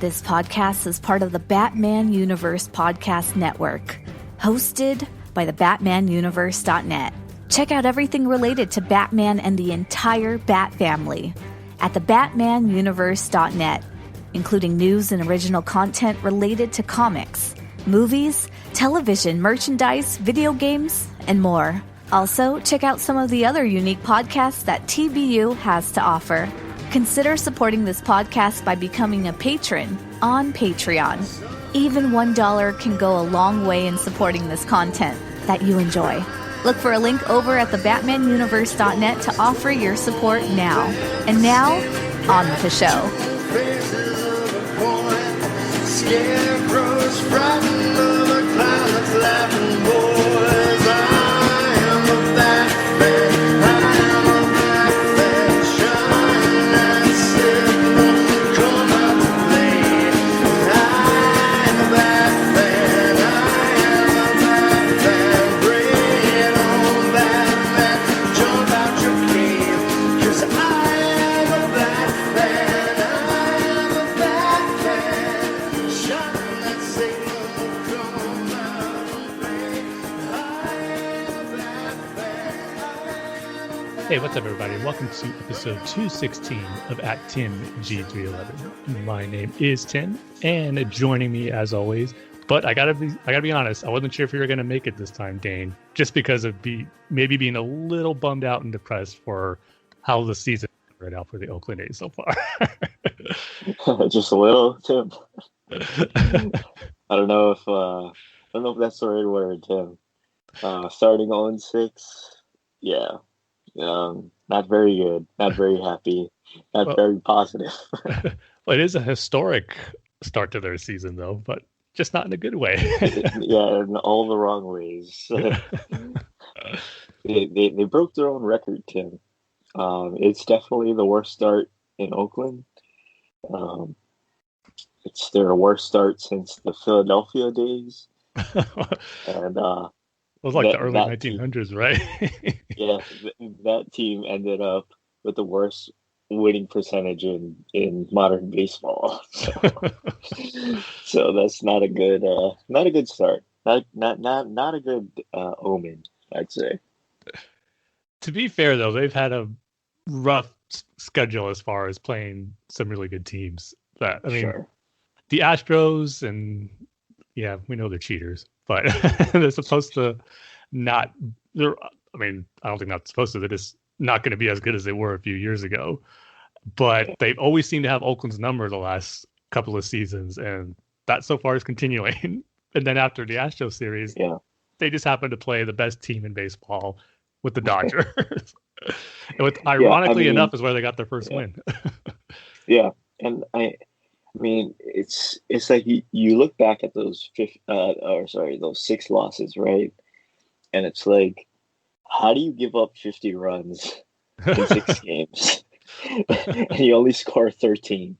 This podcast is part of the Batman Universe Podcast Network, hosted by the BatmanUniverse.net. Check out everything related to Batman and the entire Bat family at the BatmanUniverse.net, including news and original content related to comics, movies, television, merchandise, video games, and more. Also, check out some of the other unique podcasts that TBU has to offer. Consider supporting this podcast by becoming a patron on Patreon. Even $1 can go a long way in supporting this content that you enjoy. Look for a link over at the BatmanUniverse.net to offer your support now. And now, on with the show. Scarecrows frightened of a clown that's laughing, boys. I am a Bat-Fan. I am a Bat-Fan. Shine that signal, come out to play. I am a Bat-Fan. I am a Bat-Fan. Bring it on, Batman. Jump out your cave. 'Cause I am a Bat-Fan. I am a Bat-Fan. Shine that signal, come out to play. I am a Bat-Fan. Hey, what's up, everybody? Welcome to episode 216 of at Tim G311. My name is Tim, and joining me as always, but I gotta be honest, I wasn't sure if you were gonna make it this time, Dane, just because of maybe being a little bummed out and depressed for how the season right out for the Oakland A's so far. Just a little, Tim. I don't know if that's the right word, Tim. Starting 0-6, yeah. Not very good. Not very happy. Not very positive. Well, it is a historic start to their season, though, but just not in a good way. Yeah, in all the wrong ways. They broke their own record, Tim. It's definitely the worst start in Oakland. It's their worst start since the Philadelphia days. And It was like the early 1900s, right? yeah, that team ended up with the worst winning percentage in modern baseball. So that's not a good start. Not a good omen, I'd say. To be fair, though, they've had a rough schedule as far as playing some really good teams. The Astros, and yeah, we know they're cheaters, but they're supposed to not. I don't think not supposed to. They're just not going to be as good as they were a few years ago. But they've always seemed to have Oakland's number the last couple of seasons, and that so far is continuing. And then after the Astros series, they just happen to play the best team in baseball with the Dodgers. Ironically enough, is where they got their first win. Yeah, and I mean, it's like you look back at those those 6 losses, right? And it's like, how do you give up 50 runs in 6 games and you only score 13?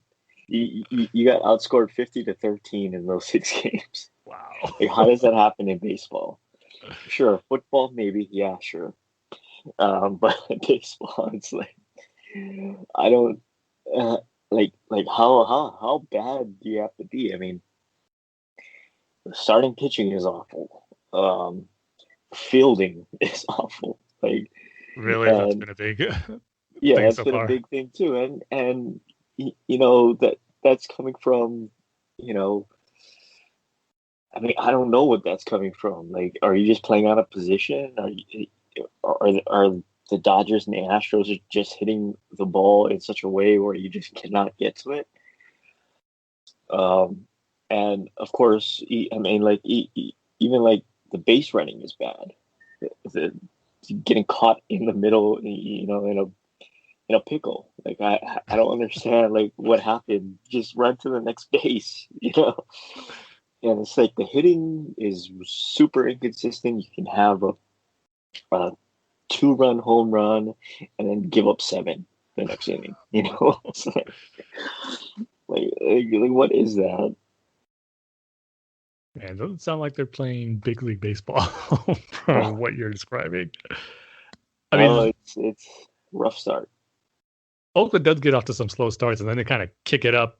You got outscored 50-13 in those 6 games. Wow! Like, how does that happen in baseball? Sure, football maybe, yeah, sure. But in baseball, it's like, I don't. Like how bad do you have to be? I mean, the starting pitching is awful. Fielding is awful. Like, really, that's been a big that's been a big thing too. And you know that's coming from, I mean, I don't know what that's coming from. Like, are you just playing out of position? Are the Dodgers and the Astros are just hitting the ball in such a way where you just cannot get to it? And of course, even like the base running is bad. Getting caught in the middle, in a pickle. Like, I don't understand, like, what happened. Just run to the next base, And it's like the hitting is super inconsistent. You can have a 2-run home run and then give up 7 the next inning. It's like what is that? Man, it doesn't sound like they're playing big league baseball from what you're describing. I mean, it's rough start. Oakland does get off to some slow starts, and then they kind of kick it up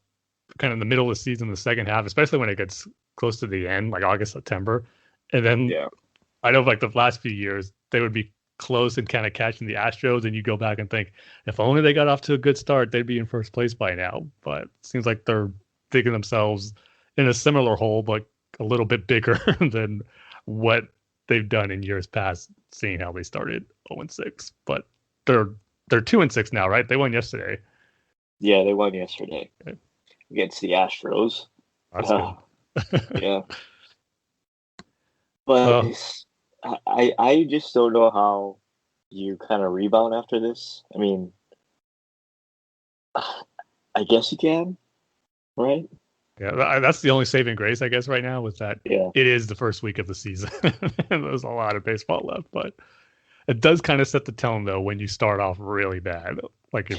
kind of in the middle of the season, the second half, especially when it gets close to the end, like August, September. And then I know like the last few years, they would be close and kind of catching the Astros, and you go back and think, if only they got off to a good start, they'd be in first place by now. But it seems like they're digging themselves in a similar hole, but a little bit bigger than what they've done in years past, seeing how they started 0-6. But they're 2-6 now, right? They won yesterday. Yeah, they won yesterday against the Astros. That's good. Yeah. But I just don't know how you kind of rebound after this. I mean, I guess you can, right? Yeah, that's the only saving grace, I guess, right now, was that it is the first week of the season. And there's a lot of baseball left. But it does kind of set the tone, though, when you start off really bad. Like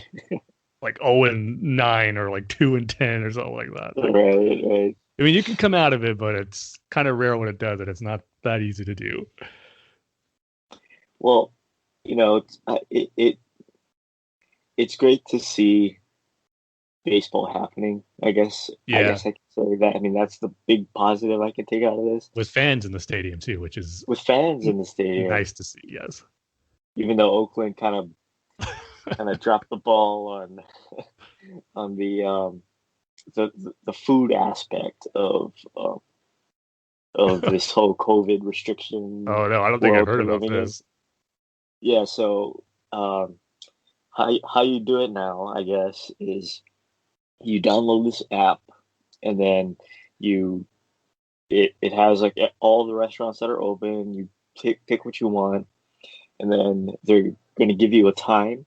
like 0-9 or like 2-10 or something like that. Like, right. I mean, you can come out of it, but it's kind of rare when it does, and it's not that easy to do. Well, you know, it's great to see baseball happening. I guess I can say that. I mean, that's the big positive I can take out of this. With fans in the stadium too, which is with fans in the stadium, nice to see. Yes, even though Oakland kind of dropped the ball on the food aspect of this whole COVID restriction. Oh no, I don't think I've heard about this. Yeah, so how you do it now, I guess, is you download this app, and then it has like all the restaurants that are open. You pick what you want, and then they're going to give you a time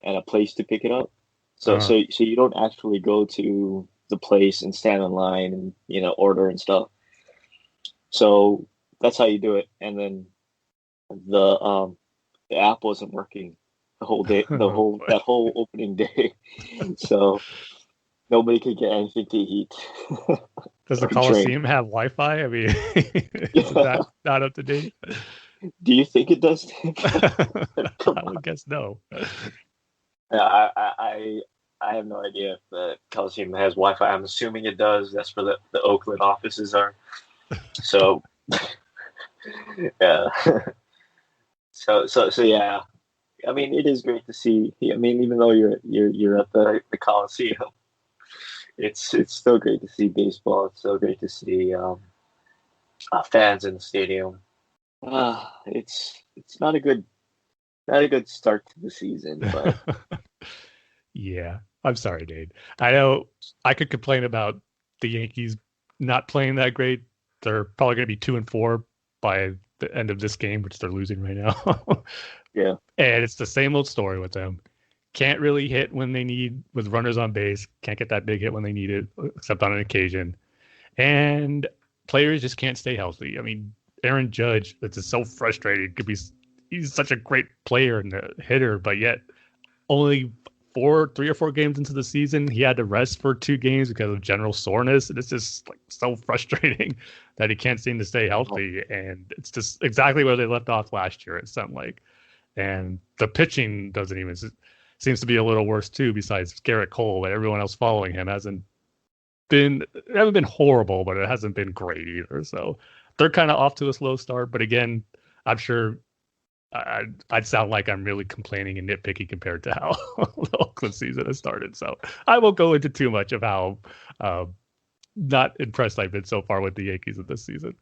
and a place to pick it up. So you don't actually go to the place and stand in line and, you know, order and stuff. So that's how you do it. And then the app wasn't working the whole day, that whole opening day. So nobody could get anything to eat. Does the Coliseum have Wi-Fi? I mean, is that not up to date? Do you think it does? I would guess no. I have no idea if the Coliseum has Wi-Fi. I'm assuming it does. That's where the Oakland offices are. So, yeah. So yeah. I mean, it is great to see. I mean, even though you're at the Coliseum, it's still great to see baseball. It's still great to see fans in the stadium. It's not a good start to the season, but yeah, I'm sorry, Dave. I know I could complain about the Yankees not playing that great. They're probably going to be 2-4 by the end of this game, which they're losing right now. Yeah, and it's the same old story with them. Can't really hit when they need with runners on base. Can't get that big hit when they need it, except on an occasion. And players just can't stay healthy. I mean, Aaron Judge, that's just so frustrating. He's such a great player and a hitter, but yet only 3 or 4 games into the season, he had to rest for 2 games because of general soreness. And it's just like so frustrating that he can't seem to stay healthy. And it's just exactly where they left off last year. It sounded like, and the pitching seems to be a little worse too. Besides Garrett Cole, but everyone else following him haven't been horrible, but it hasn't been great either. So they're kind of off to a slow start. But again, I'm sure I'd sound like I'm really complaining and nitpicky compared to how the Oakland season has started. So I won't go into too much of how not impressed I've been so far with the Yankees in this season.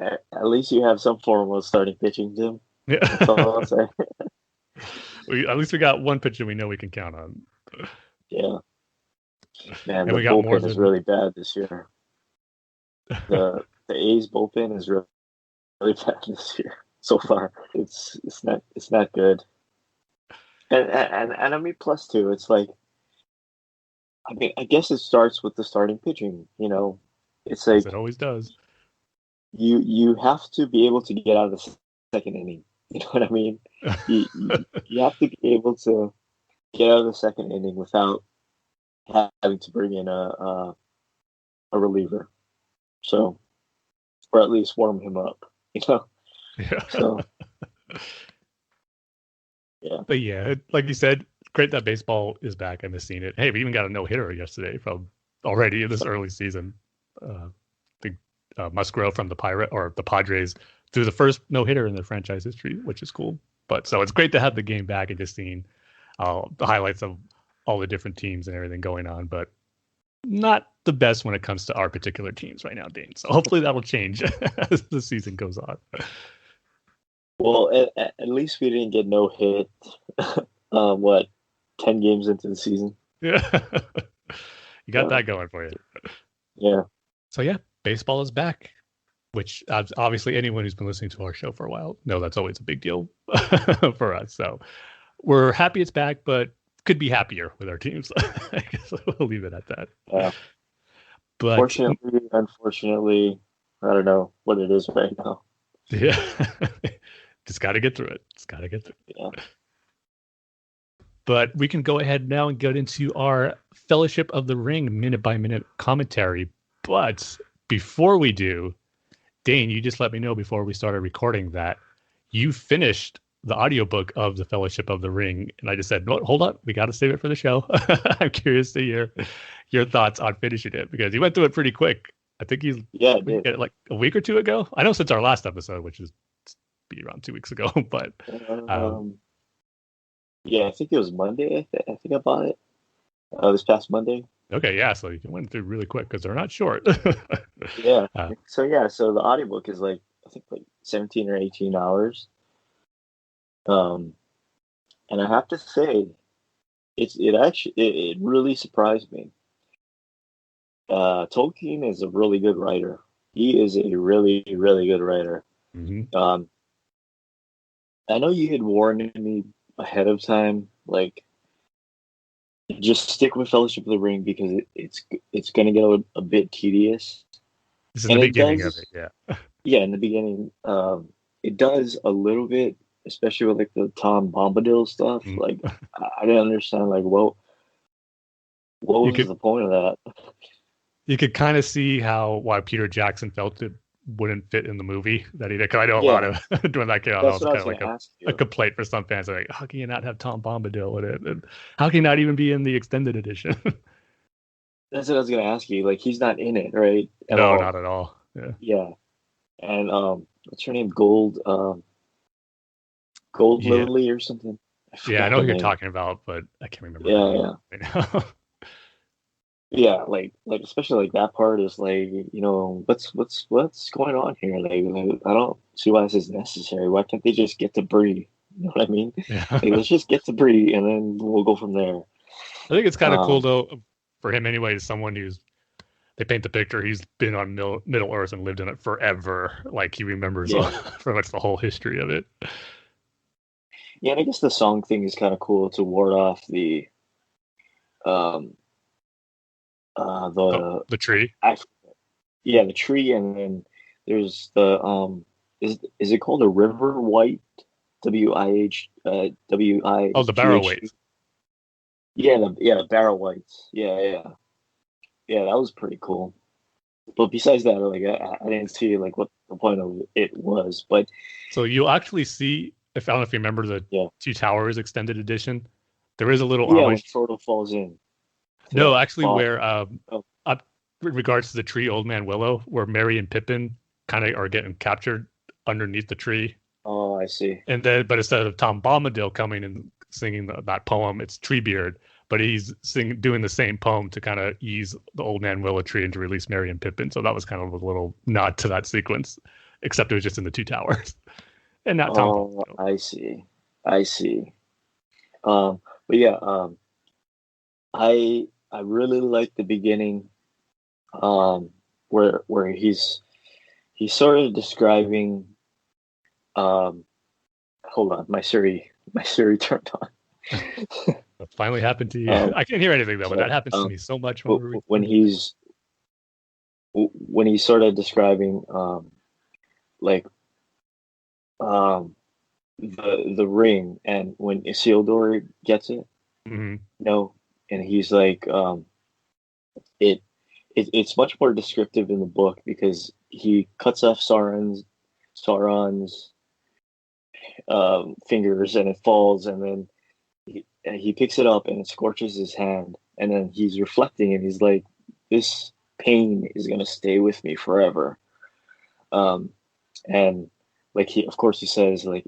At least you have some form of starting pitching, Jim. Yeah. That's all I'll say. At least we got one pitcher we know we can count on. Yeah. Man, and the we got bullpen is really bad this year. The A's bullpen is really bad this year so far. It's not good. And I mean, plus too, it's like, I mean, I guess it starts with the starting pitching. You know, it's like it always does. You have to be able to get out of the second inning. You know what I mean? You have to be able to get out of the second inning without having to bring in a reliever. So, or at least warm him up. You know. Yeah. So. Yeah. But yeah, like you said, great that baseball is back. I miss seeing it. Hey, we even got a no-hitter yesterday from already in this early season. The Musgrove from the Padres threw the first no-hitter in the franchise history, which is cool. But so it's great to have the game back and just seeing the highlights of all the different teams and everything going on. But not the best when it comes to our particular teams right now, Dane. So hopefully that'll change as the season goes on. Well, at least we didn't get no hit. 10 games into the season? Yeah, you got that going for you. Yeah. So yeah, baseball is back, which obviously anyone who's been listening to our show for a while know that's always a big deal for us. So we're happy it's back, but could be happier with our teams. I guess we'll leave it at that. Yeah. But fortunately, unfortunately, I don't know what it is right now. Yeah, just got to get through it. Yeah. But we can go ahead now and get into our Fellowship of the Ring minute by minute commentary. But before we do, Dane, you just let me know before we started recording that you finished the audiobook of the Fellowship of the Ring. And I just said, no, hold on, we got to save it for the show. I'm curious to hear your thoughts on finishing it because you went through it pretty quick. I think we did it like a week or two ago. I know since our last episode, which is be around 2 weeks ago, but yeah, I think it was Monday. I think I bought it this past Monday. Okay, yeah, so you went through really quick because they're not short. Yeah. So the audiobook is like 17 or 18 hours. And I have to say, it really surprised me. Tolkien is a really good writer. He is a really, really good writer. Mm-hmm. I know you had warned me ahead of time, like, just stick with Fellowship of the Ring because it's going to get a bit tedious. This is the beginning of it, yeah. Yeah, in the beginning, it does a little bit, especially with like the Tom Bombadil stuff. Mm. Like, I didn't understand, like, what was the point of that? You could kind of see why Peter Jackson felt it wouldn't fit in the movie that he did. Because I know a lot of when that came out, that was kind of like a complaint for some fans. Like, how can you not have Tom Bombadil in it? And how can he not even be in the extended edition? That's what I was going to ask you. Like, he's not in it, right? No, not at all. Yeah. And what's her name? Gold Lily or something. I know who you're talking about, but I can't remember. Yeah. Right now. Yeah, like especially like that part is like, what's going on here? Like I don't see why this is necessary. Why can't they just get to Bree? You know what I mean? Yeah. Like, let's just get to Bree and then we'll go from there. I think it's kind of cool though for him anyway. Someone they paint the picture. He's been on Middle Earth and lived in it forever. Like he remembers pretty much the whole history of it. Yeah, and I guess the song thing is kind of cool to ward off the tree. The tree, and then there's the is it called a river white? WIH WI. Oh, the barrel whites. Yeah, the barrel whites. Yeah. That was pretty cool. But besides that, like I didn't see like what the point of it was. But so you'll actually see, I don't know if you remember the Two Towers extended edition. There is a little when Frodo falls in. No, actually, where up in regards to the tree, Old Man Willow, where Merry and Pippin kind of are getting captured underneath the tree. Oh, I see. And then, but instead of Tom Bombadil coming and singing that poem, it's Treebeard, but he's doing the same poem to kind of ease the Old Man Willow tree and to release Merry and Pippin. So that was kind of a little nod to that sequence, except it was just in the Two Towers and not Tom. Oh, I see. But yeah, I really like the beginning, where he's sort of describing. Hold on, my Siri turned on. That finally happened to you. I can't hear anything though, but that happens to me so much when he's sort of describing the ring, and when Isildur gets it, and he's like, it's much more descriptive in the book because he cuts off Sauron's fingers and it falls, and then he picks it up and it scorches his hand, and then he's reflecting and he's like, this pain is gonna stay with me forever. And like of course, he says like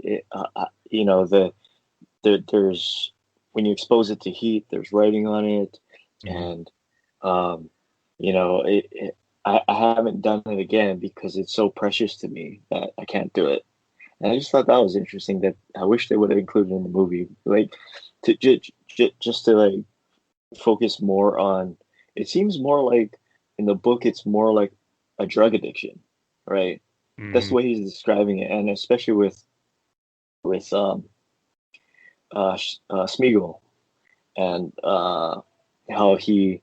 there's when you expose it to heat, there's writing on it, and I haven't done it again because it's so precious to me that I can't do it. And I just thought that was interesting. That I wish they would have included in the movie, like just to like focus more on. It seems more like in the book, it's more like a drug addiction, right? That's the way he's describing it, and especially with Smeagol and how he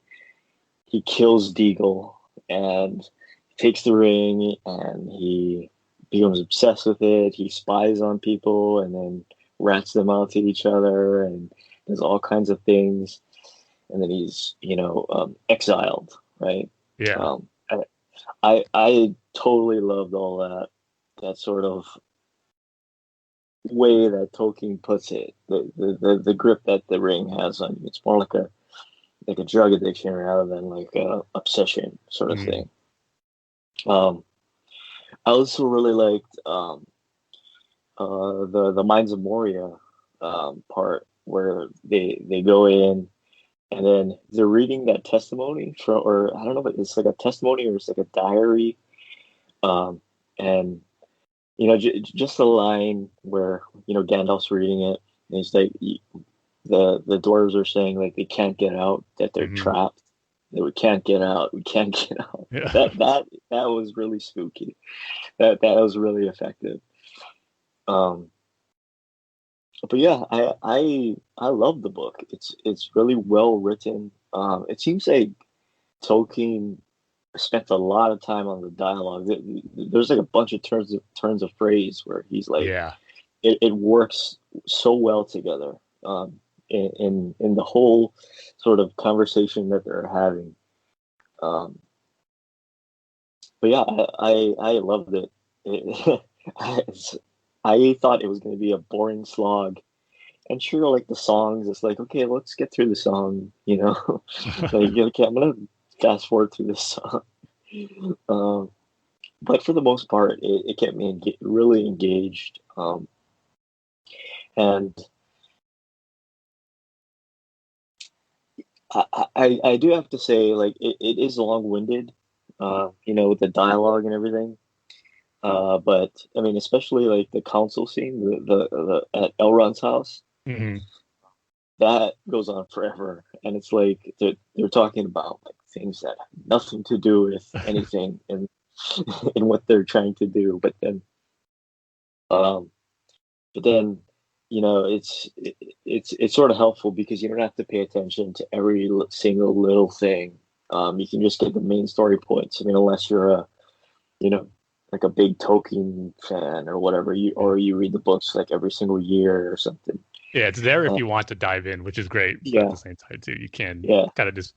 kills Deagle and takes the ring and he becomes obsessed with it. He spies on people and then rats them out to each other and does all kinds of things. And then he's exiled, right? Yeah. I totally loved all that sort of way that Tolkien puts it, the grip that the ring has on you. It's more like a drug addiction rather than like a obsession sort of thing. I also really liked the Mines of Moria part where they go in and then they're reading that testimony or I don't know, but it's like a testimony or it's like a diary, and just the line where Gandalf's reading it and he's like the dwarves are saying like they can't get out, that they're trapped, that we can't get out, we can't get out. Yeah. That was really spooky. That was really effective. But yeah, I love the book. It's really well written. It seems like Tolkien spent a lot of time on the dialogue. There's like a bunch of turns of phrase where he's like, Yeah. it works so well together. In the whole sort of conversation that they're having. But yeah, I loved it. I thought it was going to be a boring slog. And sure, like the songs, it's like, okay, let's get through the song, like, okay, I'm going to fast forward through this song. But for the most part, it kept me really engaged. And I do have to say, like, it is long-winded, with the dialogue and everything. But I mean, especially like the council scene, the at Elrond's house, that goes on forever, and it's like they're talking about like things that have nothing to do with anything in in what they're trying to do. But then, it's sort of helpful because you don't have to pay attention to every single little thing. You can just get the main story points. I mean, unless you're like a big Tolkien fan or whatever, you read the books like every single year or something. Yeah, it's there if you want to dive in, which is great. But Yeah. at the same time, too, you can Yeah. kind of just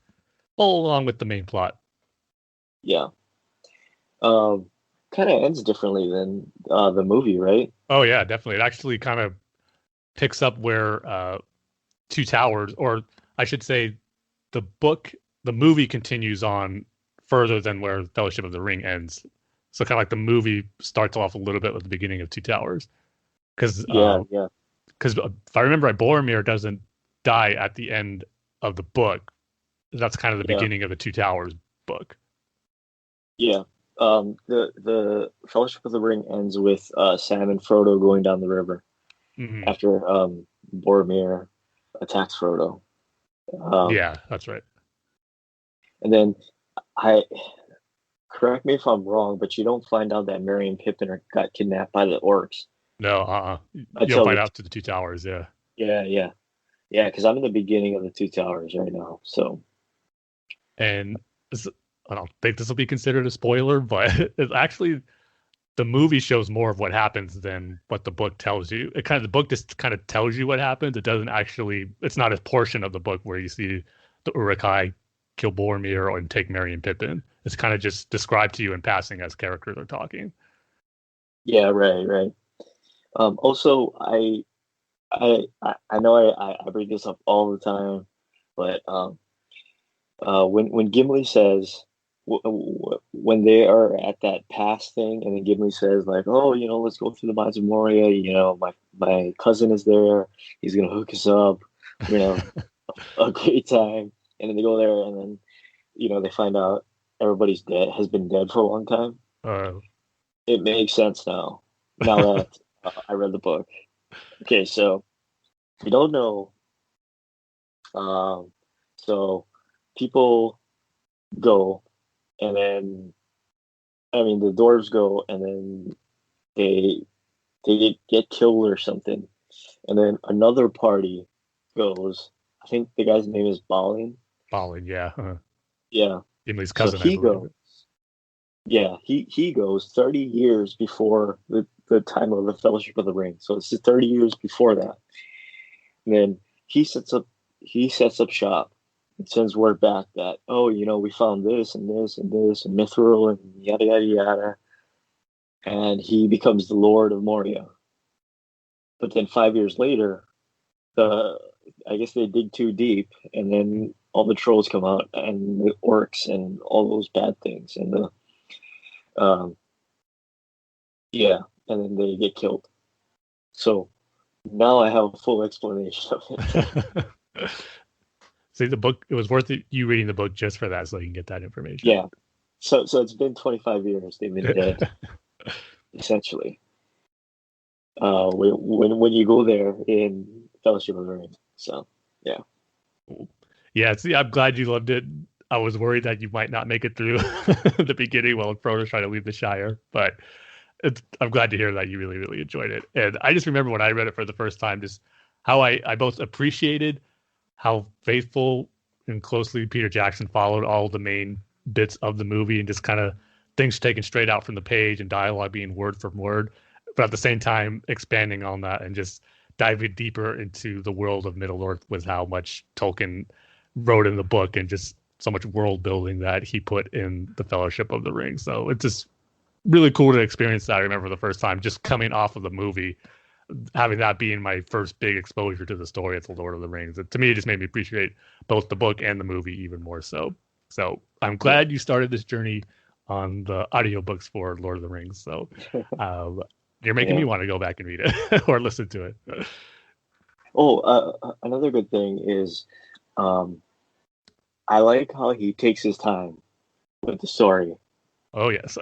follow along with the main plot. Yeah. Kind of ends differently than the movie, right? Oh, yeah, definitely. It actually kind of picks up where Two Towers, or I should say the movie continues on further than where Fellowship of the Ring ends. So kind of like the movie starts off a little bit with the beginning of Two Towers. Because if I remember right, Boromir doesn't die at the end of the book. That's kind of the beginning of the Two Towers book. Yeah. The Fellowship of the Ring ends with Sam and Frodo going down the river after Boromir attacks Frodo. Yeah, that's right. And then correct me if I'm wrong, but you don't find out that Merry and Pippin got kidnapped by the orcs. No, you'll find out to the Two Towers, yeah. Yeah, because I'm in the beginning of the Two Towers right now, so. And I don't think this will be considered a spoiler, but it's actually the movie shows more of what happens than what the book tells you. The book just kind of tells you what happens. It doesn't actually. It's not a portion of the book where you see the Uruk-hai kill Boromir and take Merry and Pippin. It's kind of just described to you in passing as characters are talking. Yeah, right. Also, I know I bring this up all the time, but when Gimli says when they are at that pass thing, and then Gimli says like, "Oh, let's go through the mines of Moria. My cousin is there. He's gonna hook us up. We're gonna have a great time." And then they go there, and then they find out everybody's dead, has been dead for a long time. Uh, It makes sense now. Now that I read the book. Okay, so if you don't know, um, so people go, and then the dwarves go, and then they get killed or something, and then another party goes. I think the guy's name is Balin. Balin, yeah. Yeah. Gimli's So cousin, I he believe. goes. Yeah, he goes 30 years before the time of the Fellowship of the Ring. So it's 30 years before that. And then he sets up shop and sends word back that, oh, we found this and this and this and Mithril and yada yada yada. And he becomes the Lord of Moria. But then 5 years later, the I guess they dig too deep, and then all the trolls come out and the orcs and all those bad things, and the um, yeah, and then they get killed. So now I have a full explanation of it. See, the book, it was worth it, you reading the book just for that, so you can get that information. Yeah. So it's been 25 years they've been dead, essentially. When you go there in Fellowship of the Ring. So yeah. Yeah, see, I'm glad you loved it. I was worried that you might not make it through the beginning while Frodo's trying to leave the Shire, but I'm glad to hear that you really, really enjoyed it. And I just remember when I read it for the first time, just how I both appreciated how faithful and closely Peter Jackson followed all the main bits of the movie and just kind of things taken straight out from the page and dialogue being word for word, but at the same time expanding on that and just diving deeper into the world of Middle Earth with how much Tolkien wrote in the book and just so much world building that he put in the Fellowship of the Ring. So it's just really cool to experience that. I remember the first time just coming off of the movie, having that being my first big exposure to the story of the Lord of the Rings. To me, it just made me appreciate both the book and the movie even more so. So I'm glad you started this journey on the audiobooks for Lord of the Rings. So you're making me want to go back and read it or listen to it. Another good thing is I like how he takes his time with the story. Oh yes.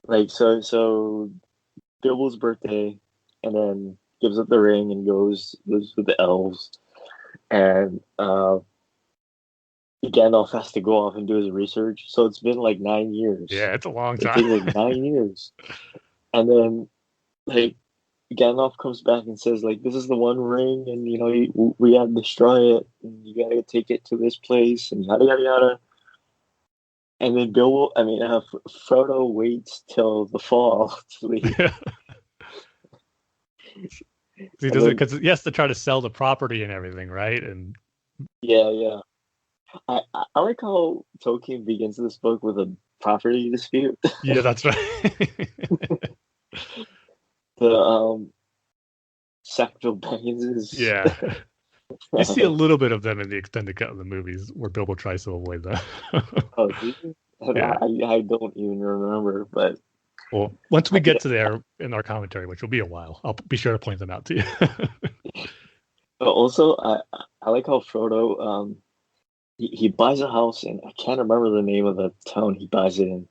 Because so Bilbo's birthday, and then gives up the ring and goes lives with the elves, and Gandalf has to go off and do his research. So it's been like 9 years. Yeah, it's a long It time. takes like 9 years, and then like Gandalf comes back and says like, "This is the one ring, and we gotta destroy it, and you gotta take it to this place, and yada yada yada." And then Frodo waits till the fall to leave. He does it because he has to try to sell the property and everything, right? And yeah. I like how Tolkien begins this book with a property dispute. Yeah, that's right. The Sackville Bagginses. Yeah. You see a little bit of them in the extended cut of the movies where Bilbo tries to avoid that. Oh, do you? Yeah. I don't even remember, but Well, once we get to there in our commentary, which will be a while, I'll be sure to point them out to you. but also I like how Frodo he buys a house, and I can't remember the name of the town he buys it in,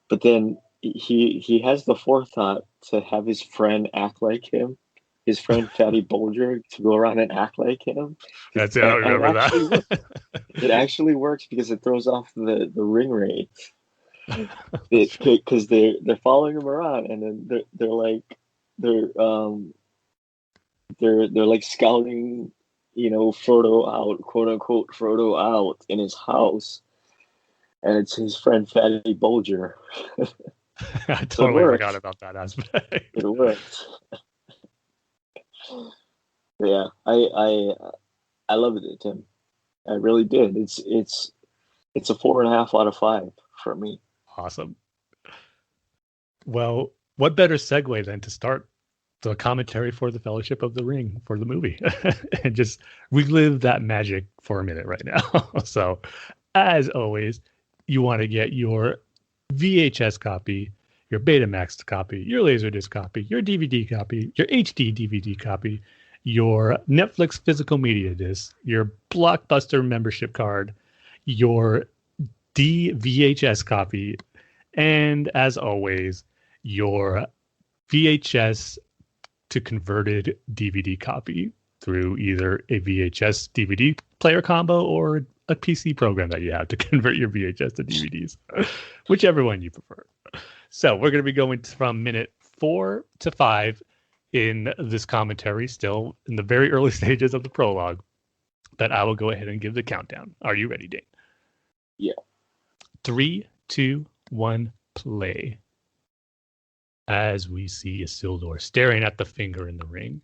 but then he has the forethought to have his friend act like him, his friend Fatty Bulger, to go around and act like him. That's it. I don't remember that. It actually works because it throws off the ring raid. Because they're following him around, and then they're like they're like scouting, Frodo out, quote unquote Frodo out in his house, and it's his friend Fatty Bulger. I totally forgot about that aspect. It works. Yeah, I loved it, Tim. I really did. It's a 4.5 out of 5 for me. Awesome. Well, what better segue than to start the commentary for the Fellowship of the Ring for the movie and just relive that magic for a minute right now. So, as always, you want to get your VHS copy, your Betamax copy, your Laserdisc copy, your DVD copy, your HD DVD copy, your Netflix physical media disc, your Blockbuster membership card, your DVHS copy, and as always, your VHS to converted DVD copy through either a VHS DVD player combo or a PC program that you have to convert your VHS to DVDs, whichever one you prefer. So we're going to be going from minute 4 to 5 in this commentary, still in the very early stages of the prologue, but I will go ahead and give the countdown. Are you ready, Dane? Yeah. 3, 2, 1, play. As we see Isildur staring at the finger in the ring.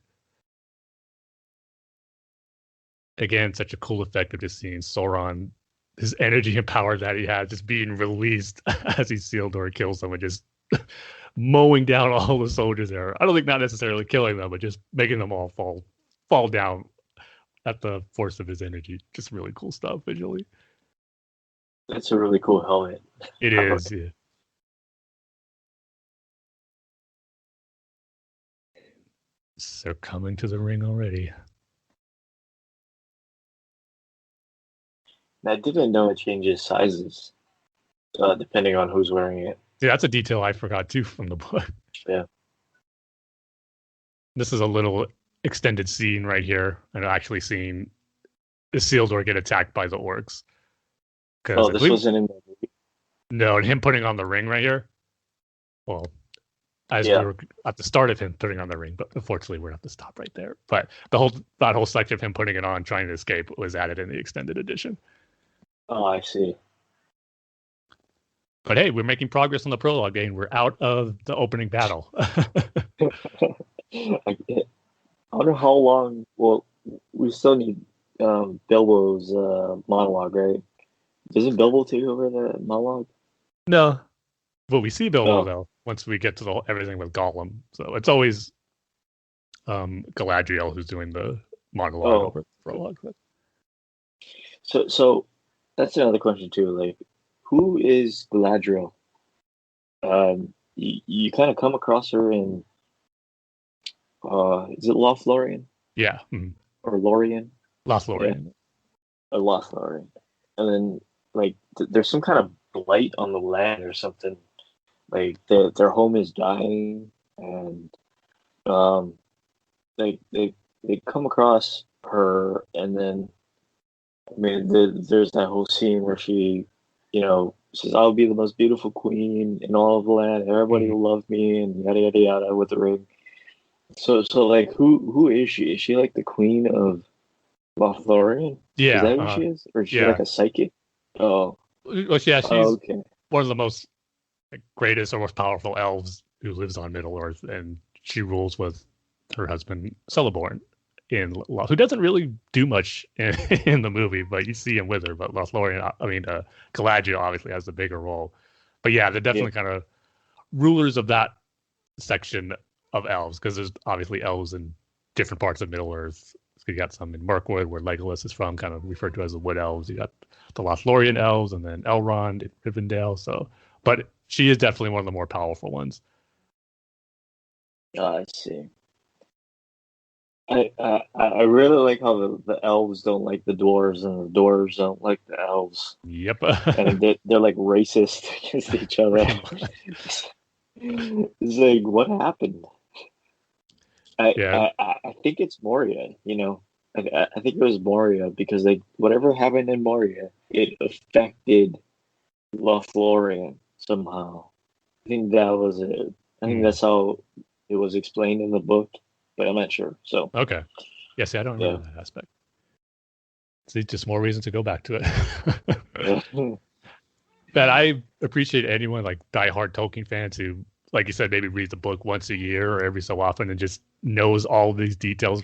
Again, such a cool effect of just seeing Sauron, his energy and power that he has just being released as Isildur kills someone, just mowing down all the soldiers there. I don't think not necessarily killing them, but just making them all fall down at the force of his energy. Just really cool stuff visually. That's a really cool helmet. It is, yeah. They're coming to the ring already. I didn't know it changes sizes depending on who's wearing it. Yeah, that's a detail I forgot too from the book. Yeah. This is a little extended scene right here, and actually seeing Isildur get attacked by the orcs. Oh, this wasn't in the movie? No, and him putting on the ring right here. Well, as we were at the start of him putting on the ring, but unfortunately we're at the stop right there. But that whole section of him putting it on, trying to escape, was added in the extended edition. Oh, I see. But hey, we're making progress on the prologue, Dane. We're out of the opening battle. I wonder how long. Well, we still need Bilbo's monologue, right? Doesn't Bilbo take over the monologue? No, but we see Bilbo though once we get to everything with Gollum. So it's always Galadriel who's doing the monologue over the prologue. So that's another question too. Like, who is Galadriel? You kind of come across her in is it Lothlorien? Yeah. Mm-hmm. Or Lorien? Lothlorien. Yeah. Lothlorien. And then like there's some kind of blight on the land or something. Like their home is dying, and they come across her, and then I mean there's that whole scene where she, says, "I'll be the most beautiful queen in all of the land. Everybody will love me," and yada yada yada with the ring. So like who is she? Is she like the queen of Lothlorien? Yeah. Is that who she is? Or is she like a psychic? Oh. Well, yeah, she's okay. One of the most greatest or most powerful elves who lives on Middle Earth, and she rules with her husband Celeborn, who doesn't really do much in the movie, but you see him with her. But Galadriel obviously has the bigger role. But yeah, they're definitely kind of rulers of that section of elves, because there's obviously elves in different parts of Middle Earth. So you got some in Mirkwood, where Legolas is from, kind of referred to as the Wood Elves. You got the Lothlorien elves, and then Elrond in Rivendell. So, but she is definitely one of the more powerful ones. I see. I really like how the elves don't like the dwarves, and the dwarves don't like the elves. Yep. And they're like racist against each other. It's like, what happened? I think it's Moria, I think it was Moria, because whatever happened in Moria, it affected Lothlorien somehow. I think that was it. I think that's how it was explained in the book, but I'm not sure. So okay, yes, I don't remember that aspect. See, just more reason to go back to it. But I appreciate anyone like diehard Tolkien fans who, like you said, maybe reads the book once a year or every so often and just knows all these details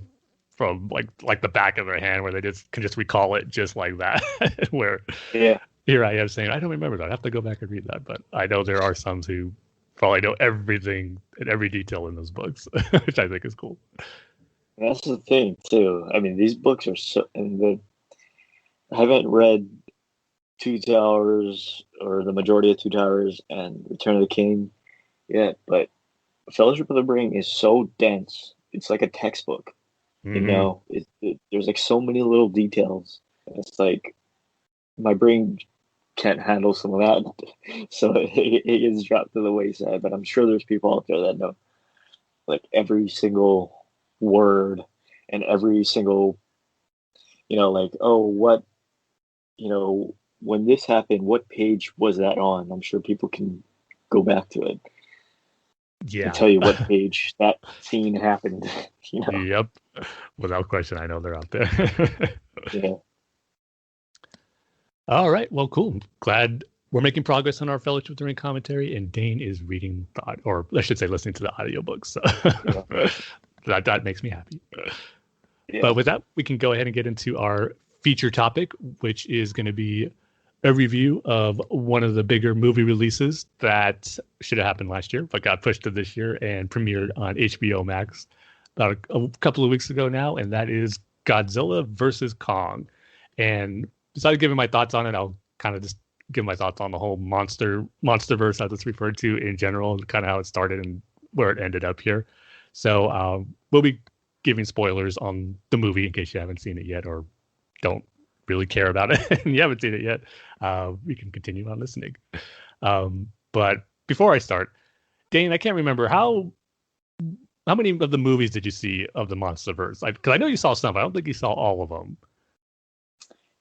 from like the back of their hand, where they can just recall it just like that. Where here I am saying, I don't remember that. I have to go back and read that. But I know there are some who probably know everything and every detail in those books, which I think is cool. That's the thing too. I mean, these books are I haven't read Two Towers or the majority of Two Towers and Return of the King yet, but Fellowship of the Ring is so dense. It's like a textbook. You know, there's like so many little details. It's like my brain can't handle some of that, so it gets dropped to the wayside. But I'm sure there's people out there that know like every single word and every single, like, oh, what, when this happened, what page was that on? I'm sure people can go back to it. Yeah. And tell you what page that scene happened. Yep. Without question, I know they're out there. Yeah. All right. Well, cool. Glad we're making progress on our Fellowship of the Ring commentary, and Dane is reading or I should say, listening to the audiobooks. So that makes me happy. Yeah. But with that, we can go ahead and get into our feature topic, which is going to be a review of one of the bigger movie releases that should have happened last year, but got pushed to this year and premiered on HBO Max about a couple of weeks ago now, and that is Godzilla versus Kong. And besides giving my thoughts on it, I'll kind of just give my thoughts on the whole Monsterverse, as it's referred to in general, kind of how it started and where it ended up here. So we'll be giving spoilers on the movie in case you haven't seen it yet or don't really care about it and you haven't seen it yet. We can continue on listening. But before I start, Dane, I can't remember how many of the movies did you see of the Monsterverse? Because I know you saw some. I don't think you saw all of them.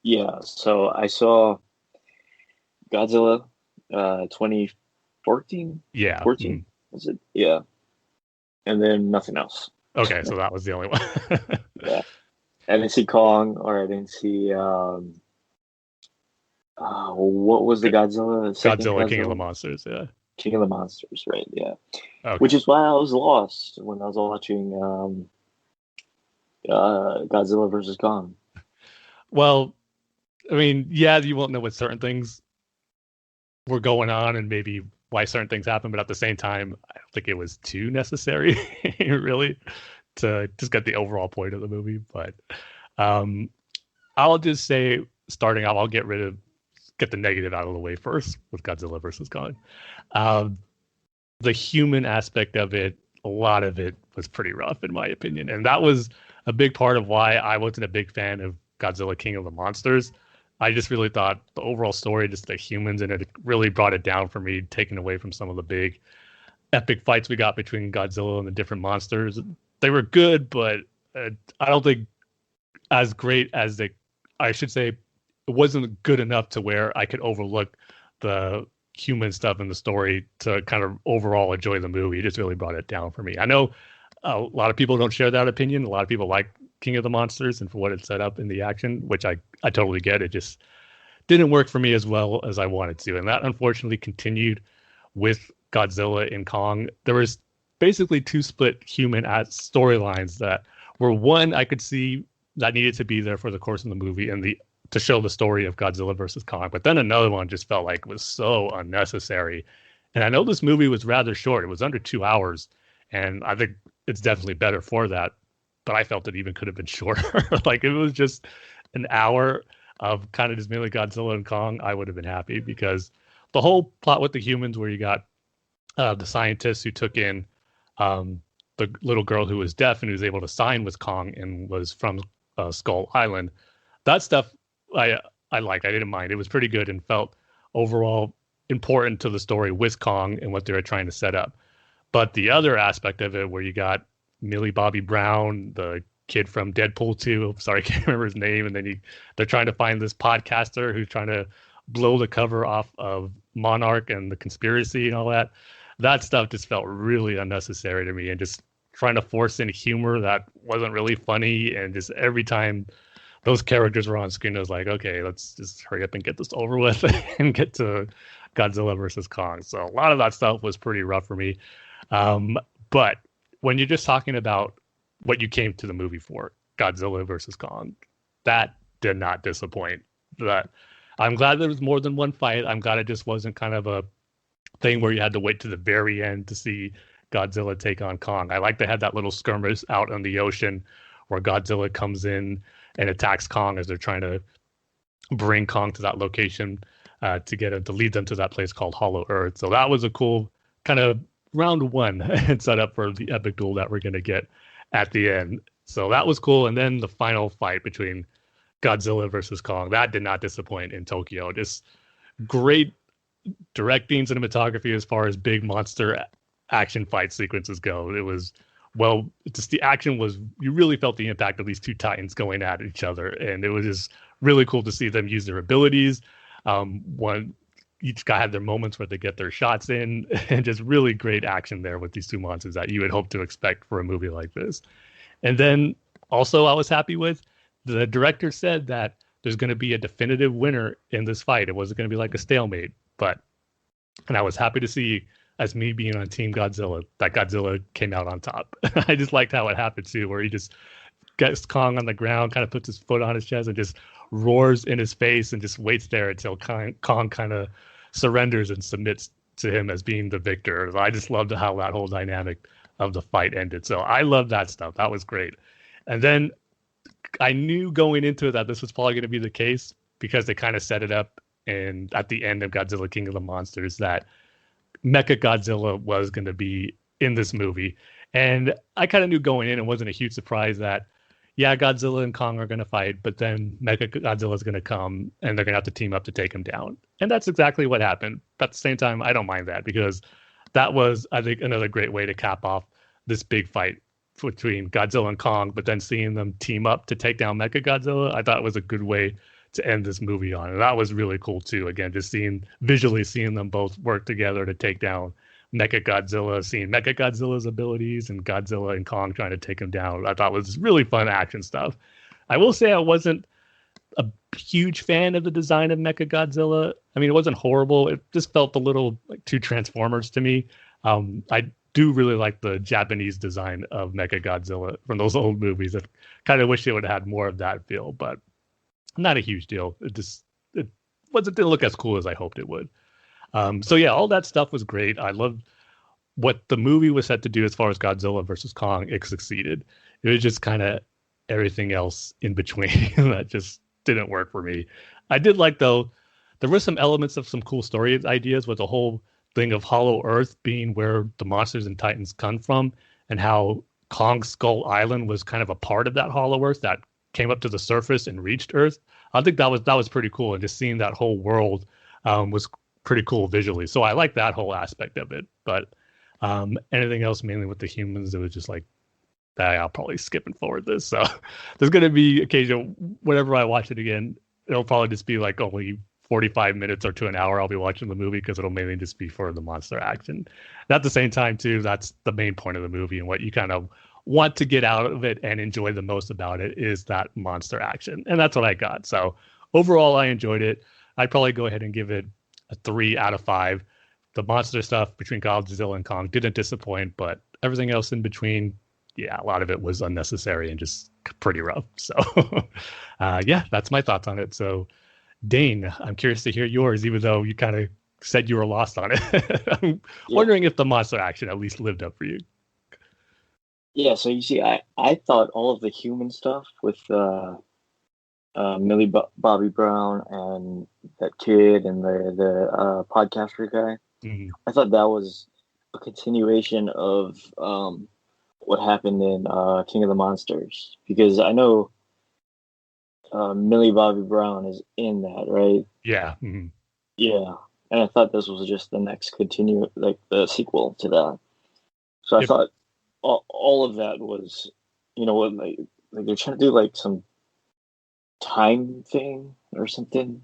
Yeah, so I saw Godzilla 2014. Yeah. 14 was it? Yeah. And then nothing else. Okay, so that was the only one. Yeah. I didn't see Kong, or I didn't see what was the Godzilla? Godzilla, King of the Monsters, yeah. King of the Monsters, right? Yeah. Okay. Which is why I was lost when I was watching Godzilla versus Kong. Well, I mean, yeah, you won't know what certain things were going on and maybe why certain things happened, but at the same time, I don't think it was too necessary, really, to just get the overall point of the movie. But I'll just say, starting off, I'll get the negative out of the way first with Godzilla versus Kong. The human aspect of it, a lot of it was pretty rough, in my opinion. And that was a big part of why I wasn't a big fan of Godzilla King of the Monsters. I just really thought the overall story, just the humans in it, really brought it down for me, taking away from some of the big epic fights we got between Godzilla and the different monsters. They were good, but I don't think as great as I should say, it wasn't good enough to where I could overlook the human stuff in the story to kind of overall enjoy the movie. It just really brought it down for me. I know a lot of people don't share that opinion. A lot of people like King of the Monsters and for what it set up in the action, which I totally get. It just didn't work for me as well as I wanted to. And that unfortunately continued with Godzilla and Kong. There was basically two split human storylines that were one I could see that needed to be there for the course of the movie and to show the story of Godzilla versus Kong. But then another one just felt like was so unnecessary. And I know this movie was rather short. It was under 2 hours. And I think it's definitely better for that. But I felt it even could have been shorter. Like, it was just an hour of kind of just mainly Godzilla and Kong. I would have been happy because the whole plot with the humans, where you got the scientists who took in the little girl who was deaf and who was able to sign with Kong and was from Skull Island, that stuff I liked. I didn't mind. It was pretty good and felt overall important to the story with Kong and what they were trying to set up. But the other aspect of it, where you got Millie Bobby Brown, the kid from Deadpool 2, sorry, I can't remember his name, and then they're trying to find this podcaster who's trying to blow the cover off of Monarch and the conspiracy and all that. That stuff just felt really unnecessary to me, and just trying to force in humor that wasn't really funny. And just every time those characters were on screen, I was like, okay, let's just hurry up and get this over with and get to Godzilla versus Kong. So a lot of that stuff was pretty rough for me. But when you're just talking about what you came to the movie for, Godzilla versus Kong, that did not disappoint. That I'm glad there was more than one fight. I'm glad it just wasn't kind of a thing where you had to wait to the very end to see Godzilla take on Kong. I like they had that little skirmish out in the ocean where Godzilla comes in and attacks Kong as they're trying to bring Kong to that location to get him to lead them to that place called Hollow Earth. So that was a cool kind of round one and set up for the epic duel that we're going to get at the end. So that was cool. And then the final fight between Godzilla versus Kong, that did not disappoint in Tokyo. Just great directing, cinematography as far as big monster action fight sequences go. It was, well, just the action was, you really felt the impact of these two titans going at each other. And it was just really cool to see them use their abilities. Each guy had their moments where they get their shots in, and just really great action there with these two monsters that you would hope to expect for a movie like this. And then also I was happy with, the director said that there's going to be a definitive winner in this fight. It wasn't going to be like a stalemate, and I was happy to see, as me being on Team Godzilla, that Godzilla came out on top. I just liked how it happened too, where he just gets Kong on the ground, kind of puts his foot on his chest and just roars in his face and just waits there until Kong kind of surrenders and submits to him as being the victor. I just loved how that whole dynamic of the fight ended. So I love that stuff. That was great. And then I knew going into it that this was probably going to be the case because they kind of set it up, and at the end of Godzilla King of the Monsters, that Mecha Godzilla was going to be in this movie. And I kind of knew going in, it wasn't a huge surprise that, yeah, Godzilla and Kong are going to fight, but then Mecha Godzilla is going to come and they're going to have to team up to take him down. And that's exactly what happened. But at the same time, I don't mind that, because that was, I think, another great way to cap off this big fight between Godzilla and Kong, but then seeing them team up to take down Mecha Godzilla, I thought was a good way to end this movie on. And that was really cool too. Again, just visually seeing them both work together to take down Mecha Godzilla, seeing Mecha Godzilla's abilities and Godzilla and Kong trying to take him down, I thought was really fun action stuff. I will say I wasn't a huge fan of the design of Mecha Godzilla. I mean, it wasn't horrible. It just felt a little like too Transformers to me. I do really like the Japanese design of Mecha Godzilla from those old movies. I kind of wish it would have had more of that feel, but not a huge deal. It didn't look as cool as I hoped it would. So yeah, all that stuff was great. I loved what the movie was set to do as far as Godzilla versus Kong. It succeeded. It was just kind of everything else in between that just didn't work for me. I did like, though, there were some elements of some cool story ideas with the whole thing of Hollow Earth being where the monsters and titans come from, and how Kong's Skull Island was kind of a part of that Hollow Earth that came up to the surface and reached Earth. I think that was pretty cool, and just seeing that whole world was pretty cool visually. So I like that whole aspect of it. But anything else, mainly with the humans, it was just like, I'll probably skip and forward this. So there's going to be occasional, whenever I watch it again, it'll probably just be like only 45 minutes or to an hour I'll be watching the movie, because it'll mainly just be for the monster action. And at the same time, too, that's the main point of the movie, and what you kind of want to get out of it and enjoy the most about it is that monster action. And that's what I got. So overall, I enjoyed it. I'd probably go ahead and give it a 3 out of 5. The monster stuff between Godzilla and Kong didn't disappoint, but everything else in between, yeah, a lot of it was unnecessary and just pretty rough. So yeah, that's my thoughts on it. So Dane, I'm curious to hear yours, even though you kind of said you were lost on it. I'm wondering if the monster action at least lived up for you. Yeah, so you see, I thought all of the human stuff with Millie Bobby Brown and that kid and the podcaster guy, Mm-hmm. I thought that was a continuation of what happened in King of the Monsters, because I know Millie Bobby Brown is in that, right? Yeah. Mm-hmm. Yeah, and I thought this was just the next like the sequel to that. So I thought all of that was, what, like they're trying to do like some time thing or something.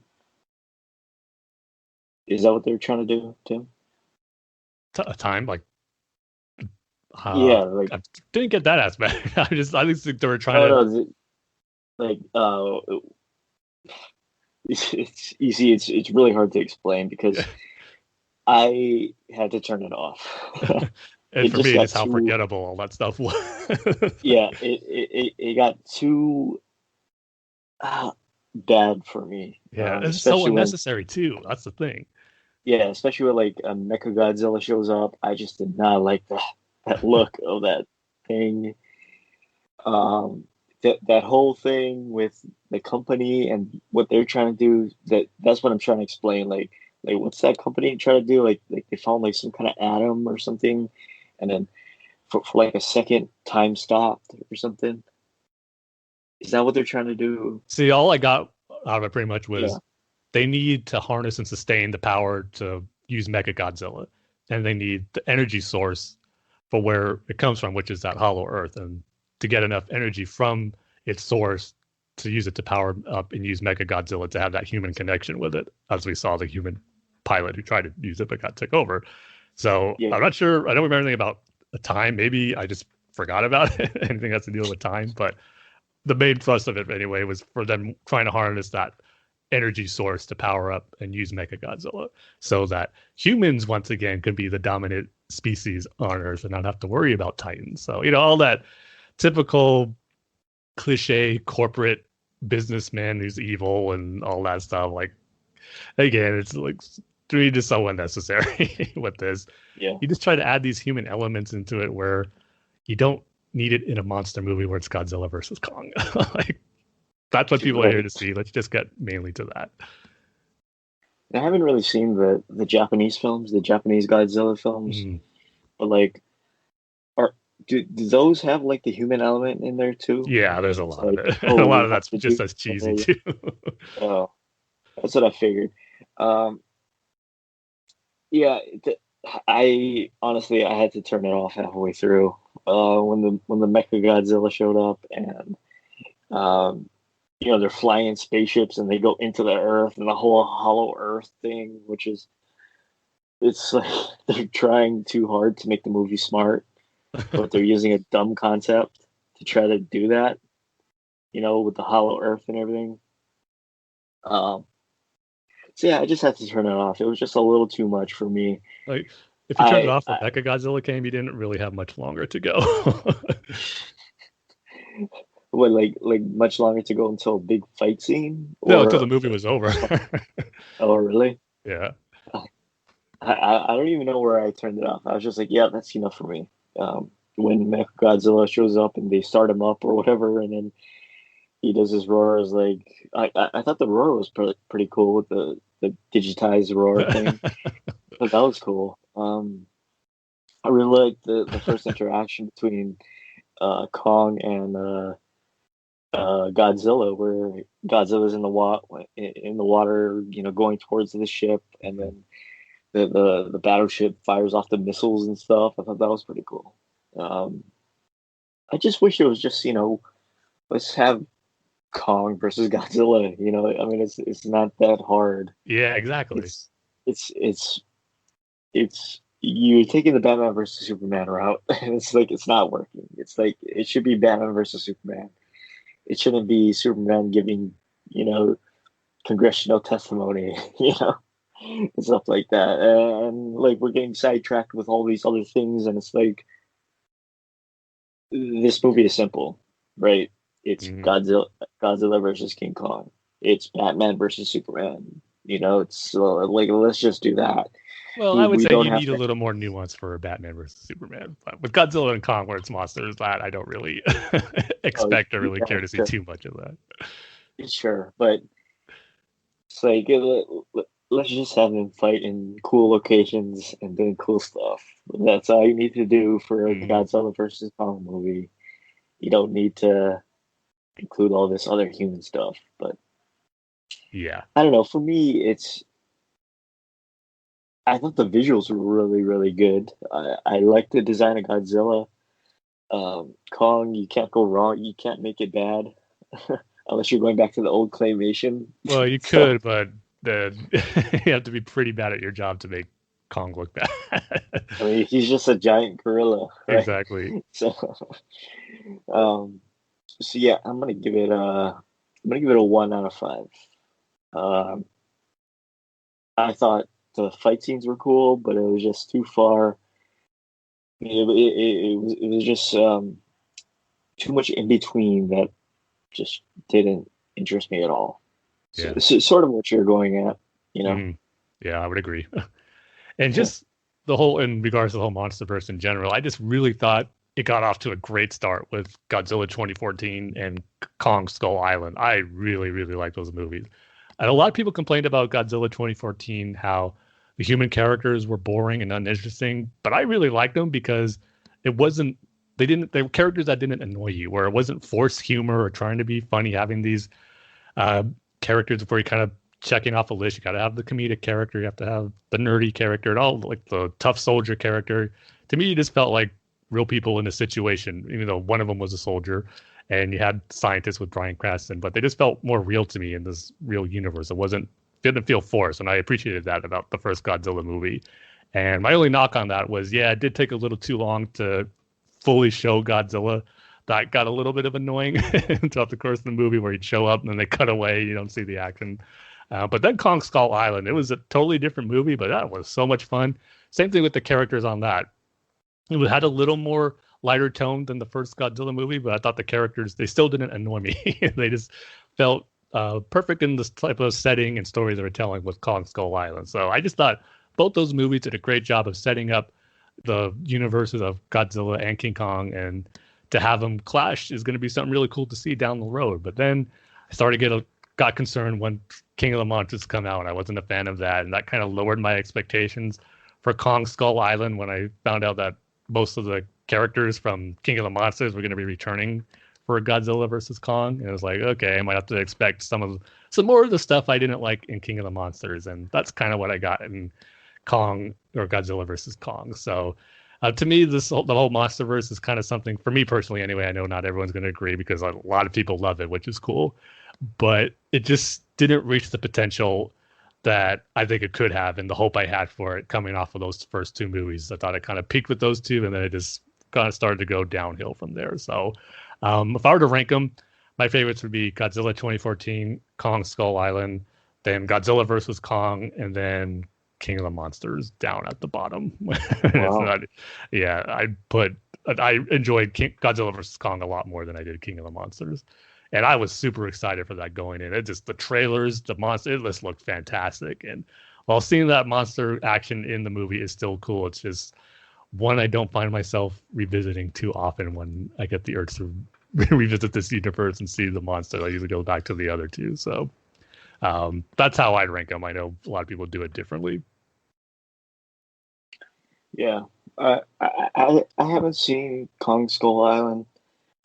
Is that what they're trying to do, Tim? A time, like yeah, like I didn't get that aspect. I just think they were trying to like it's really hard to explain, because I had to turn it off. And for me, it's how forgettable all that stuff was. Yeah, it got too bad for me. Yeah, it's so unnecessary too. That's the thing. Yeah, especially when like a Mecha Godzilla shows up, I just did not like that look of that thing. That whole thing with the company and what they're trying to do. That's what I'm trying to explain. Like what's that company trying to do? Like they found like some kind of atom or something, and then for like a second time stopped or something. Is that what they're trying to do? See, all I got out of it pretty much Yeah. was they need to harness and sustain the power to use Mecha Godzilla, and they need the energy source for where it comes from, which is that hollow Earth, and to get enough energy from its source to use it to power up and use Mecha Godzilla to have that human connection with it, as we saw the human pilot who tried to use it but got took over. So Yeah. I'm not sure. I don't remember anything about a time. Maybe I just forgot about it. Anything has to deal with time, but the main thrust of it anyway was for them trying to harness that energy source to power up and use Mechagodzilla so that humans once again could be the dominant species on Earth and not have to worry about Titans. So, all that typical cliche corporate businessman who's evil and all that stuff. Like, again, it's like to me just so unnecessary with this. Yeah. You just try to add these human elements into it where you don't need it in a monster movie where it's Godzilla versus Kong. Like, that's what people are here to see. Let's just get mainly to that. I haven't really seen the Japanese films, the Japanese Godzilla films, but like, are do those have like the human element in there too? Yeah, there's a It's lot of like, it. And a oh, lot we of have that's to just do. as cheesy too. Oh, that's what I figured. Um, yeah, I honestly I had to turn it off halfway through. When the Mecha Godzilla showed up and um, they're flying spaceships and they go into the Earth and the whole Hollow Earth thing, which is it's like they're trying too hard to make the movie smart, but they're using a dumb concept to try to do that. With the Hollow Earth and everything. Um, so yeah, I just had to turn it off. It was just a little too much for me. Like, if you turned it I, off when I Mechagodzilla came, you didn't really have much longer to go. what like much longer to go until a big fight scene No, until the or movie was over. oh really? Yeah. I don't even know where I turned it off. I was just like, yeah, that's enough for me. When Godzilla shows up and they start him up or whatever, and then he does his roar. Is like I thought the roar was pretty cool with the digitized roar thing. But that was cool. I really liked the first interaction between Kong and Godzilla, where Godzilla's in the water, going towards the ship, and then the battleship fires off the missiles and stuff. I thought that was pretty cool. Um, I just wish it was just let's have Kong versus Godzilla. I mean it's not that hard. Yeah, exactly. It's you're taking the Batman versus Superman route, and it's like it's not working. It's like it should be Batman versus Superman. It shouldn't be Superman giving you know congressional testimony, and stuff like that. And like we're getting sidetracked with all these other things, and it's like this movie is simple, right? It's Mhm. Godzilla versus King Kong. It's Batman versus Superman. It's like let's just do that. Well, I would We say don't you have need a to. little more nuance for Batman versus Superman. But with Godzilla and Kong, where it's monsters, that I don't really Oh, expect or really yeah, care to see sure, too much of that. sure, but it's like let's just have them fight in cool locations and doing cool stuff. That's all you need to do for a Mm, Godzilla versus Kong movie. You don't need to include all this other human stuff. But yeah. I don't know. For me, I thought the visuals were really, really good. I like the design of Godzilla. Kong, you can't go wrong. You can't make it bad unless you're going back to the old claymation Well, you stuff. could, but then you have to be pretty bad at your job to make Kong look bad. I mean, he's just a giant gorilla, right? Exactly. So, um, so yeah, I'm gonna give it a 1 out of 5. Um, I thought the fight scenes were cool, but it was just too far. It was just too much in between that just didn't interest me at all. So, Yeah. sort of what you're going at, you know. Mhm. Yeah, I would agree. And just the whole, in regards to the whole Monsterverse in general, I just really thought it got off to a great start with Godzilla 2014 and Kong Skull Island. I really, really like those movies. And a lot of people complained about Godzilla 2014, how the human characters were boring and uninteresting, but I really liked them because it wasn't, they were characters that didn't annoy you, where it wasn't forced humor or trying to be funny, having these uh, characters where you kind of checking off a list. You got to have the comedic character, you have to have the nerdy character, and all like the tough soldier character. To me, it just felt like real people in a situation, even though one of them was a soldier, and you had scientists with Bryan Cranston, but they just felt more real to me in this real universe. It didn't feel forced, and I appreciated that about the first Godzilla movie. And my only knock on that was, yeah, it did take a little too long to fully show Godzilla. That got a little bit of annoying throughout the course of the movie, where he'd show up and then they cut away. You don't see the action. But then Kong Skull Island, it was a totally different movie, but that was so much fun. Same thing with the characters on that. It had a little more lighter tone than the first Godzilla movie, but I thought the characters, they still didn't annoy me. They just felt perfect in this type of setting and story they were telling with Kong Skull Island. So I just thought both those movies did a great job of setting up the universes of Godzilla and King Kong, and to have them clash is going to be something really cool to see down the road. But then I started to got concerned when King of the Monsters come out, and I wasn't a fan of that, and that kind of lowered my expectations for Kong Skull Island when I found out that most of the characters from King of the Monsters were going to be returning for Godzilla versus Kong. And it was like, okay, I might have to expect some more of the stuff I didn't like in King of the Monsters, and that's kind of what I got in Kong or Godzilla versus Kong. So to me, the whole Monsterverse is kind of something, for me personally anyway. I know not everyone's going to agree because a lot of people love it, which is cool, but it just didn't reach the potential that I think it could have, and the hope I had for it coming off of those first two movies. I thought it kind of peaked with those two, and then it just kind of started to go downhill from there. So if I were to rank them, my favorites would be Godzilla 2014, Kong Skull Island, then Godzilla versus Kong, and then King of the Monsters down at the bottom. Wow. I enjoyed Godzilla versus Kong a lot more than I did King of the Monsters. And I was super excited for that going in. It just, the trailers, the monster, it just looked fantastic. And while seeing that monster action in the movie is still cool, it's just one I don't find myself revisiting too often when I get the urge to revisit this universe and see the monster. I usually go back to the other two. So that's how I'd rank them. I know a lot of people do it differently. Yeah. I haven't seen Kong Skull Island.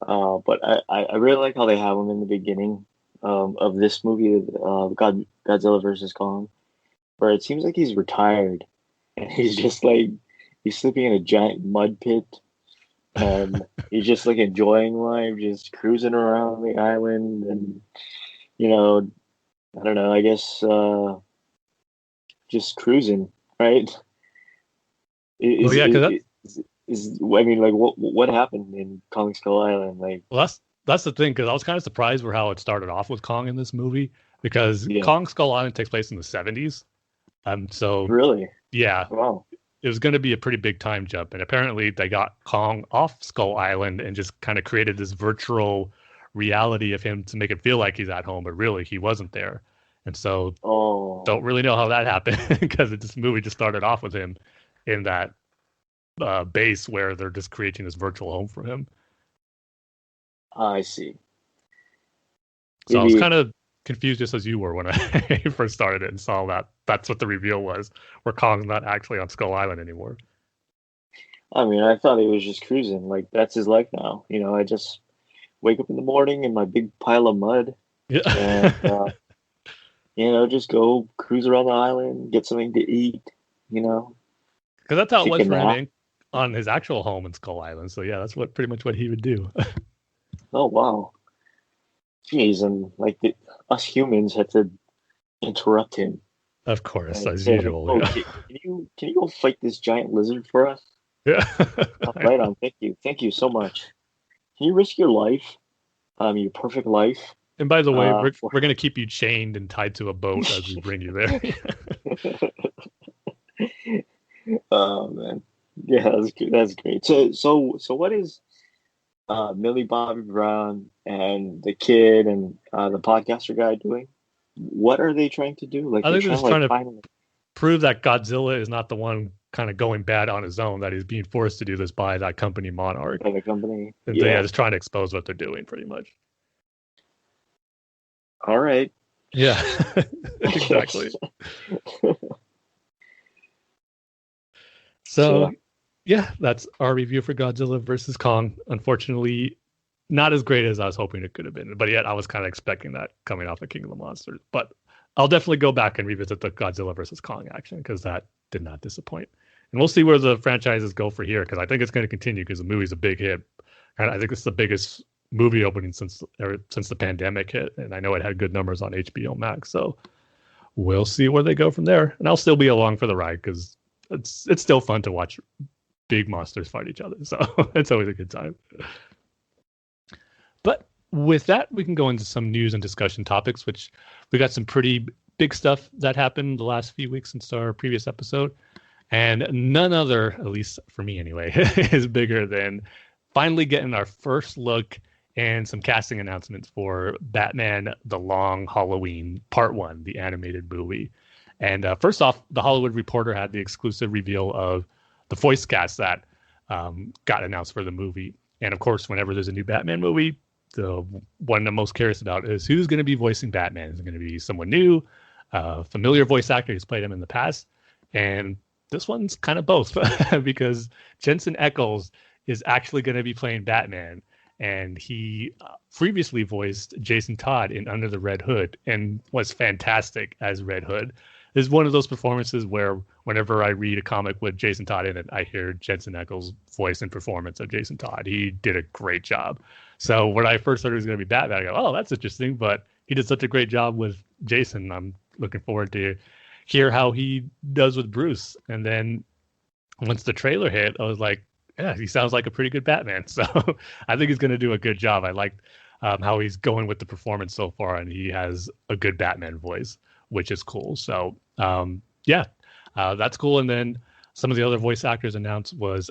But I really like how they have him in the beginning of this movie, Godzilla versus Kong, where it seems like he's retired and he's just like, he's sleeping in a giant mud pit and he's just like enjoying life, just cruising around the island, and I don't know, I guess just cruising, right? Well, yeah, because I mean, like, what happened in Kong Skull Island? Like, well, that's the thing, because I was kind of surprised with how it started off with Kong in this movie, because yeah, Kong Skull Island takes place in the 70s. So really, yeah, wow, it was going to be a pretty big time jump, and apparently they got Kong off Skull Island and just kind of created this virtual reality of him to make it feel like he's at home, but really he wasn't there. And so don't really know how that happened because this movie just started off with him in that base where they're just creating this virtual home for him. I see. So I was Maybe, kind of confused, just as you were when I first started it and saw that that's what the reveal was, where Kong's not actually on Skull Island anymore. I mean, I thought he was just cruising. Like, that's his life now. I just wake up in the morning in my big pile of mud Yeah. and, just go cruise around the island, get something to eat, Because that's how it take was a for nap. him on his actual home in Skull Island. So yeah, that's pretty much what he would do. Oh, wow. Jeez, and like us humans had to interrupt him Of course, and as say, like, usual. "Oh, Yeah. can you go fight this giant lizard for us?" Yeah. Right on. Thank you so much. Can you risk your life, your perfect life? And by the way, we're For going to keep you chained and tied to a boat as we bring you there. Oh man, yeah, that's good. That's great. So what is Millie Bobby Brown and the kid and the podcaster guy doing? What are they trying to do? Like, I they're think they're trying just to like trying to find. prove that Godzilla is not the one kind of going bad on his own, that he's being forced to do this by that company Monarch. By the company. And yeah, just trying to expose what they're doing, pretty much. All right. Yeah, exactly. So, yeah, that's our review for Godzilla versus Kong. Unfortunately, not as great as I was hoping it could have been. But yet, I was kind of expecting that coming off of King of the Monsters. But I'll definitely go back and revisit the Godzilla versus Kong action, because that did not disappoint. And we'll see where the franchises go for here, because I think it's going to continue, because the movie's a big hit. And I think it's the biggest movie opening since the pandemic hit. And I know it had good numbers on HBO Max. So we'll see where they go from there. And I'll still be along for the ride, because it's still fun to watch big monsters fight each other. So it's always a good time. But with that, we can go into some news and discussion topics, which we got some pretty big stuff that happened the last few weeks since our previous episode. And none other, at least for me anyway, is bigger than finally getting our first look and some casting announcements for Batman The Long Halloween Part 1, the animated movie. And first off, The Hollywood Reporter had the exclusive reveal of the voice cast that got announced for the movie. And of course, whenever there's a new Batman movie, the one I'm most curious about is who's going to be voicing Batman. Is it going to be someone new, familiar voice actor who's played him in the past? And this one's kind of both, because Jensen Ackles is actually going to be playing Batman. And he previously voiced Jason Todd in Under the Red Hood and was fantastic as Red Hood. This is one of those performances where whenever I read a comic with Jason Todd in it, I hear Jensen Ackles' voice and performance of Jason Todd. He did a great job. So when I first heard he was going to be Batman, I go, oh, that's interesting. But he did such a great job with Jason. I'm looking forward to hear how he does with Bruce. And then once the trailer hit, I was like, yeah, he sounds like a pretty good Batman. So I think he's going to do a good job. I like how he's going with the performance so far, and he has a good Batman voice, which is cool. So that's cool. And then some of the other voice actors announced was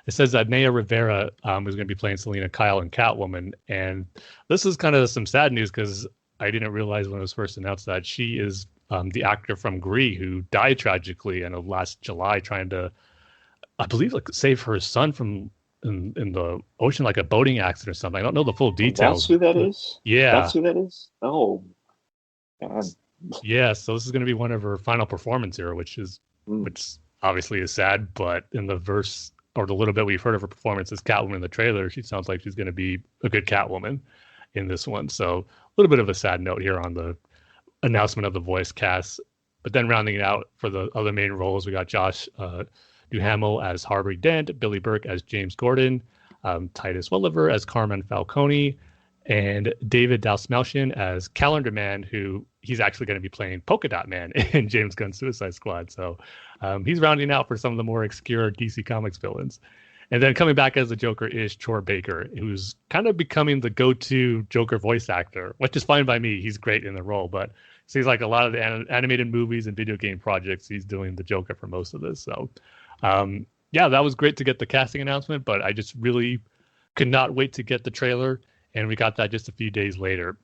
it says that Naya Rivera is going to be playing Selena Kyle in Catwoman. And this is kind of some sad news, because I didn't realize when it was first announced that she is the actor from Glee who died tragically in last July trying to, I believe, like save her son from in the ocean, like a boating accident or something. I don't know the full details. That's who that is? Yeah. That's who that is? Oh, God. Yeah, so this is going to be one of her final performance here, which obviously is sad, but in the verse or the little bit we've heard of her performance as Catwoman in the trailer, she sounds like she's going to be a good Catwoman in this one. So a little bit of a sad note here on the announcement of the voice cast. But then rounding it out for the other main roles, we got Josh Duhamel as Harvey Dent, Billy Burke as James Gordon, Titus Welliver as Carmine Falcone, and David Dastmalchian as Calendar Man, who he's actually going to be playing Polka Dot Man in James Gunn's Suicide Squad. So he's rounding out for some of the more obscure DC Comics villains. And then coming back as the Joker is Troy Baker, who's kind of becoming the go-to Joker voice actor, which is fine by me. He's great in the role, but it seems like a lot of the animated movies and video game projects, he's doing the Joker for most of this. So that was great to get the casting announcement, but I just really could not wait to get the trailer. And we got that just a few days later.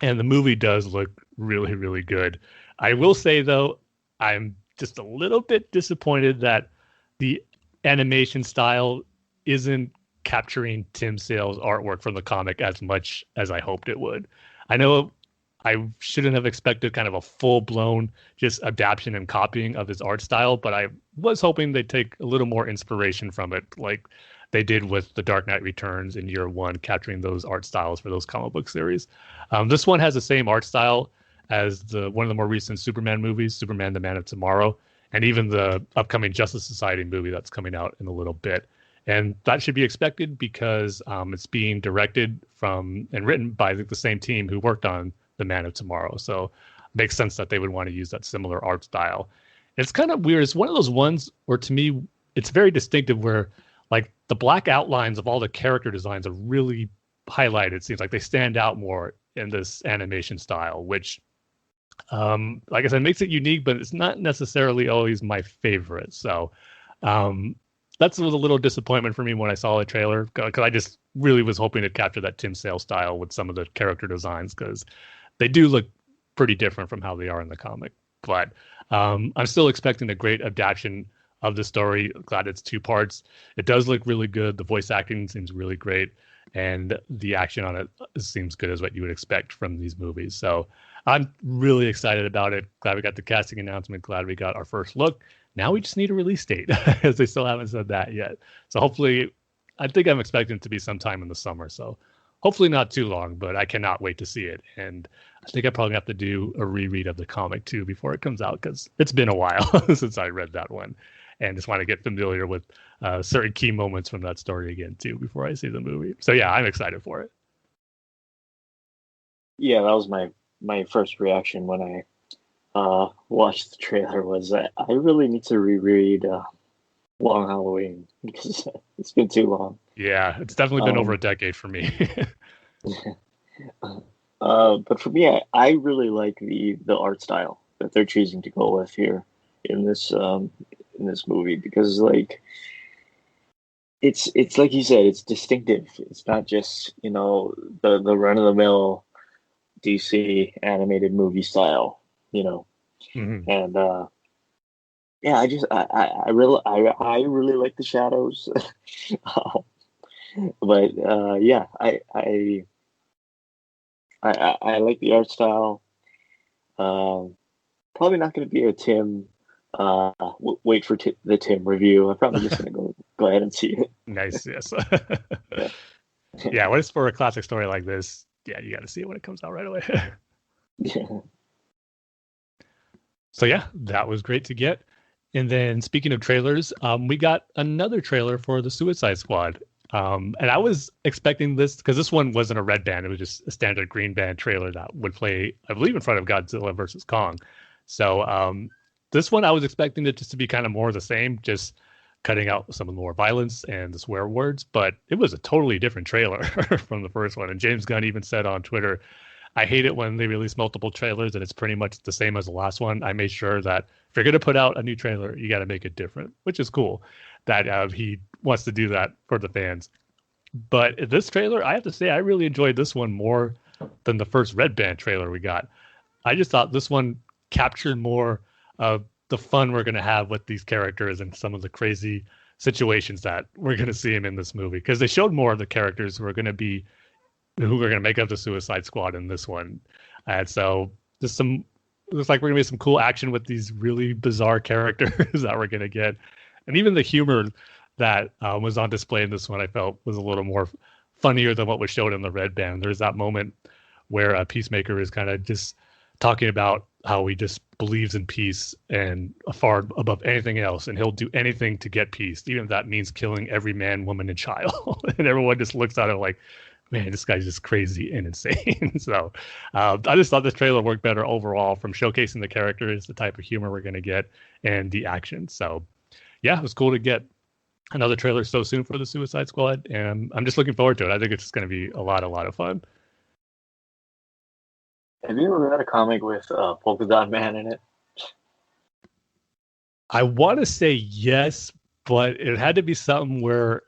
And the movie does look really, really good. I will say, though, I'm just a little bit disappointed that the animation style isn't capturing Tim Sale's artwork from the comic as much as I hoped it would. I know I shouldn't have expected kind of a full-blown just adaptation and copying of his art style, but I was hoping they'd take a little more inspiration from it, like they did with The Dark Knight Returns in year one, capturing those art styles for those comic book series. This one has the same art style as one of the more recent Superman movies, Superman the Man of Tomorrow, and even the upcoming Justice Society movie that's coming out in a little bit. And that should be expected because it's being directed from and written by the same team who worked on The Man of Tomorrow. So it makes sense that they would want to use that similar art style. It's kind of weird. It's one of those ones where, to me, it's very distinctive where, like, the black outlines of all the character designs are really highlighted. It seems like they stand out more in this animation style, which, like I said, makes it unique, but it's not necessarily always my favorite. So that was a little disappointment for me when I saw the trailer, because I just really was hoping to capture that Tim Sale style with some of the character designs, because they do look pretty different from how they are in the comic. But I'm still expecting a great adaptation of the story. Glad it's 2 parts. It does look really good. The voice acting seems really great, and the action on it seems good as what you would expect from these movies. So I'm really excited about it. Glad we got the casting announcement. Glad we got our first look. Now we just need a release date, as they still haven't said that yet. So hopefully, I think I'm expecting it to be sometime in the summer. So hopefully not too long, but I cannot wait to see it. And I think I probably have to do a reread of the comic too before it comes out, because it's been a while since I read that one, and just want to get familiar with certain key moments from that story again too before I see the movie. So yeah, I'm excited for it. Yeah, that was my first reaction when I watched the trailer. Was that I really need to reread Long Halloween because it's been too long. Yeah, it's definitely been over a decade for me. But for me, I really like the art style that they're choosing to go with here in this movie, because like it's like you said, it's distinctive. It's not just the run of the mill DC animated movie style, Mhm. and yeah, I really like the shadows, but yeah, I like the art style. Probably not going to be a Tim. Wait for the Tim review. I'm probably just going to go ahead and see it. Nice, yes. Yeah. Yeah, when it's for a classic story like this, yeah, you got to see it when it comes out right away. Yeah. So yeah, that was great to get. And then speaking of trailers, we got another trailer for the Suicide Squad. And I was expecting this because this one wasn't a red band; it was just a standard green band trailer that would play, I believe, in front of Godzilla versus Kong. So this one I was expecting it just to be kind of more of the same, just cutting out some of the more violence and the swear words. But it was a totally different trailer from the first one. And James Gunn even said on Twitter, I hate it when they release multiple trailers and it's pretty much the same as the last one. I made sure that if you're going to put out a new trailer, you got to make it different, which is cool that he wants to do that for the fans. But this trailer, I have to say, I really enjoyed this one more than the first Red Band trailer we got. I just thought this one captured more of the fun we're going to have with these characters and some of the crazy situations that we're going to see him in this movie, because they showed more of the characters who are going to make up the Suicide Squad in this one. And so there's looks like we're going to be some cool action with these really bizarre characters that we're going to get. And even the humor that was on display in this one, I felt was a little more funnier than what was showed in the Red Band. There's that moment where Peacemaker is kind of just talking about how he just believes in peace and far above anything else, and he'll do anything to get peace, even if that means killing every man, woman, and child. And everyone just looks at him like, man, this guy's just crazy and insane. So I just thought this trailer worked better overall from showcasing the characters, the type of humor we're going to get, and the action. So yeah, it was cool to get another trailer so soon for the Suicide Squad, and I'm just looking forward to it. I think it's just going to be a lot of fun. Have you ever read a comic with Polka Dot Man in it? I want to say yes, but it had to be something where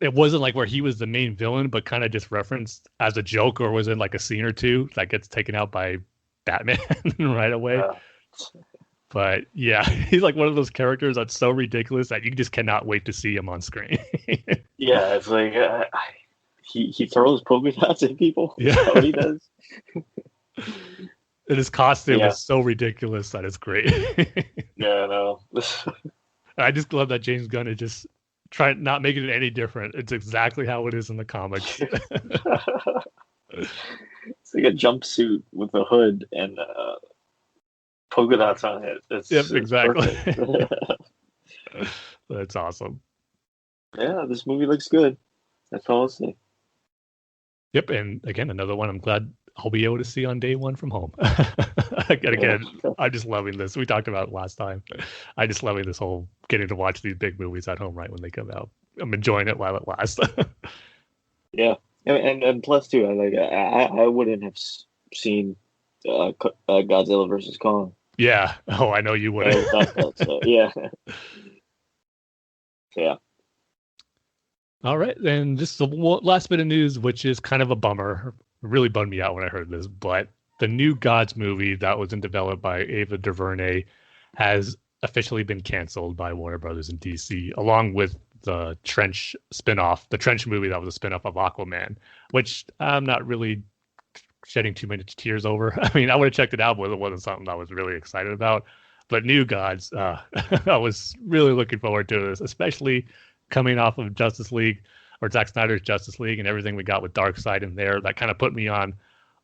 it wasn't like where he was the main villain, but kind of just referenced as a joke, or was in like a scene or two that gets taken out by Batman right away. But yeah, he's like one of those characters that's so ridiculous that you just cannot wait to see him on screen. Yeah, it's like he throws polka dots at people. Yeah. That's what he does. And his costume is so ridiculous that it's great. Yeah, I know. I just love that James Gunn is just trying not making it any different. It's exactly how it is in the comics. It's like a jumpsuit with a hood and polka dots on it. Yep, exactly. Perfect. That's awesome. Yeah, this movie looks good. That's all I'll say. Yep, and again, another one I'm glad I'll be able to see on day one from home. Again, I'm just loving this. We talked about it last time. I'm just loving this whole getting to watch these big movies at home right when they come out. I'm enjoying it while it lasts. Yeah, and plus too, I wouldn't have seen Godzilla versus Kong. Yeah. Oh, I know you would. So, yeah. So, yeah. All right, then just the last bit of news, which is kind of a bummer. It really bummed me out when I heard this, but the New Gods movie that was in development by Ava DuVernay has officially been canceled by Warner Brothers in DC, along with the Trench spinoff, the Trench movie that was a spinoff of Aquaman, which I'm not really shedding too many tears over. I mean, I would have checked it out, but it wasn't something I was really excited about. But New Gods, I was really looking forward to this, especially coming off of Justice League or Zack Snyder's Justice League and everything we got with Darkseid in there. That kind of put me on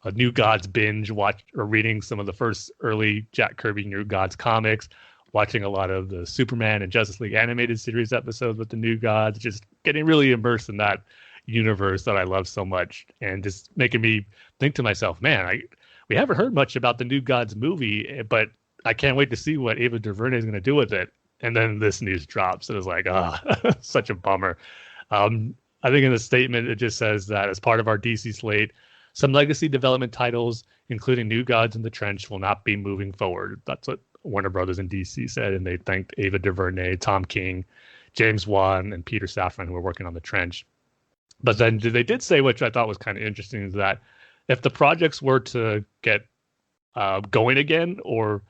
a New Gods binge, watch or reading some of the first early Jack Kirby New Gods comics, watching a lot of the Superman and Justice League animated series episodes with the New Gods, just getting really immersed in that universe that I love so much, and just making me think to myself, man, we haven't heard much about the New Gods movie, but I can't wait to see what Ava DuVernay is going to do with it. And then this news drops. It was like, such a bummer. I think in the statement, it just says that as part of our DC slate, some legacy development titles, including New Gods and The Trench, will not be moving forward. That's what Warner Brothers in DC said. And they thanked Ava DuVernay, Tom King, James Wan, and Peter Safran, who were working on The Trench. But then they did say, which I thought was kind of interesting, is that if the projects were to get going again or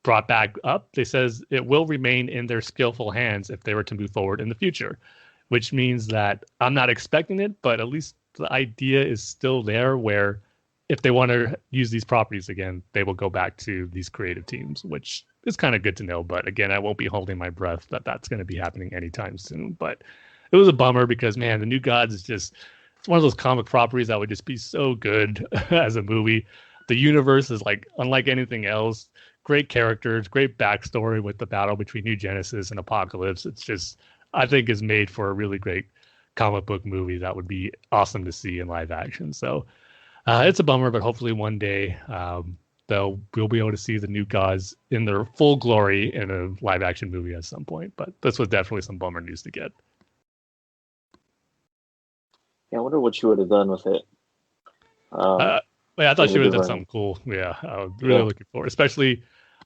brought back up, they says it will remain in their skillful hands if they were to move forward in the future, which means that I'm not expecting it, but at least the idea is still there where if they want to use these properties again, they will go back to these creative teams, which is kind of good to know. But again, I won't be holding my breath that that's going to be happening anytime soon. But it was a bummer because, man, the New Gods is just, it's one of those comic properties that would just be so good as a movie. The universe is like unlike anything else. Great characters, great backstory with the battle between New Genesis and Apocalypse. It's just, I think, is made for a really great comic book movie that would be awesome to see in live action. So it's a bummer, but hopefully one day we'll be able to see the New Gods in their full glory in a live action movie at some point. But this was definitely some bummer news to get. Yeah, I wonder what she would have done with it. Yeah, I thought she would have done something cool. Yeah, I was really looking forward, especially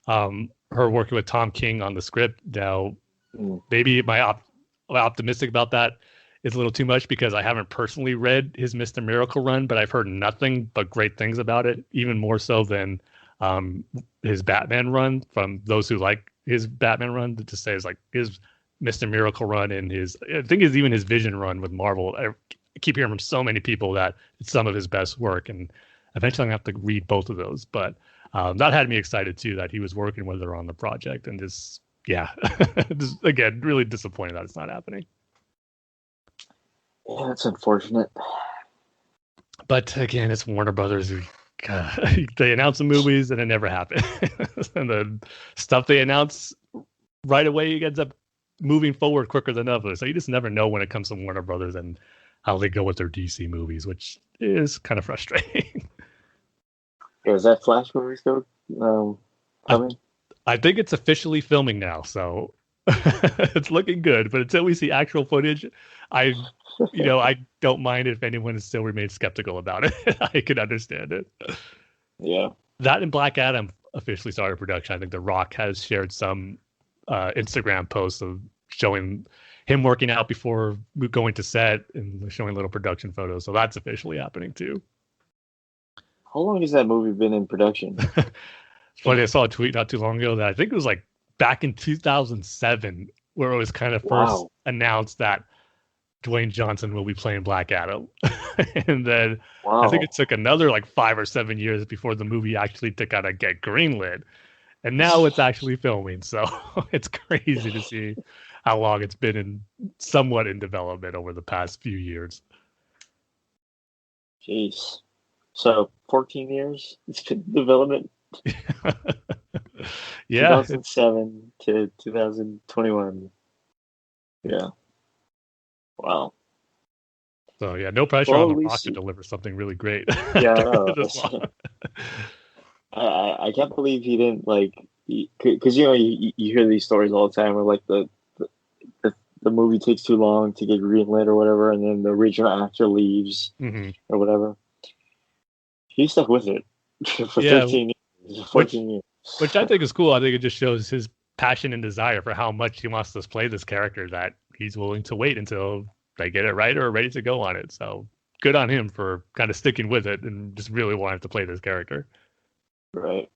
her working with Tom King on the script. Now, maybe my optimistic about that is a little too much because I haven't personally read his Mr. Miracle run, but I've heard nothing but great things about it, even more so than his Batman run from those who like his Batman run. To say is like his Mr. Miracle run and I think it's even his Vision run with Marvel. I keep hearing from so many people that it's some of his best work, and eventually I'm going to have to read both of those. But that had me excited too, that he was working with her on the project, and just again, really disappointed that it's not happening. Yeah, that's unfortunate. But again, it's Warner Brothers. They announce the movies and it never happens. And the stuff they announce right away ends up moving forward quicker than others. So you just never know when it comes to Warner Brothers and how they go with their DC movies, which is kind of frustrating. Yeah, is that Flash movie still coming? I think it's officially filming now, so it's looking good. But until we see actual footage, I don't mind if anyone still remains skeptical about it. I can understand it. Yeah. That and Black Adam officially started production. I think The Rock has shared some Instagram posts of showing him working out before going to set and showing little production photos. So that's officially happening too. How long has that movie been in production? Funny, I saw a tweet not too long ago that I think it was like back in 2007 where it was kind of first announced that Dwayne Johnson will be playing Black Adam. And then I think it took another like 5 or 7 years before the movie actually took out a get greenlit. And now it's actually filming. So it's crazy to see how long it's been somewhat in development over the past few years. Jeez. So 14 years it's been development. Yeah. 2007 to 2021. Yeah. Wow. So yeah, no pressure on The Rock to deliver something really great. Yeah, I can't believe he didn't because you hear these stories all the time where like the movie takes too long to get greenlit or whatever, and then the original actor leaves or whatever. He stuck with it for 15 years, 14 years. Which I think is cool. I think it just shows his passion and desire for how much he wants to play this character, that he's willing to wait until they get it right or ready to go on it. So good on him for kind of sticking with it and just really wanting to play this character. Right.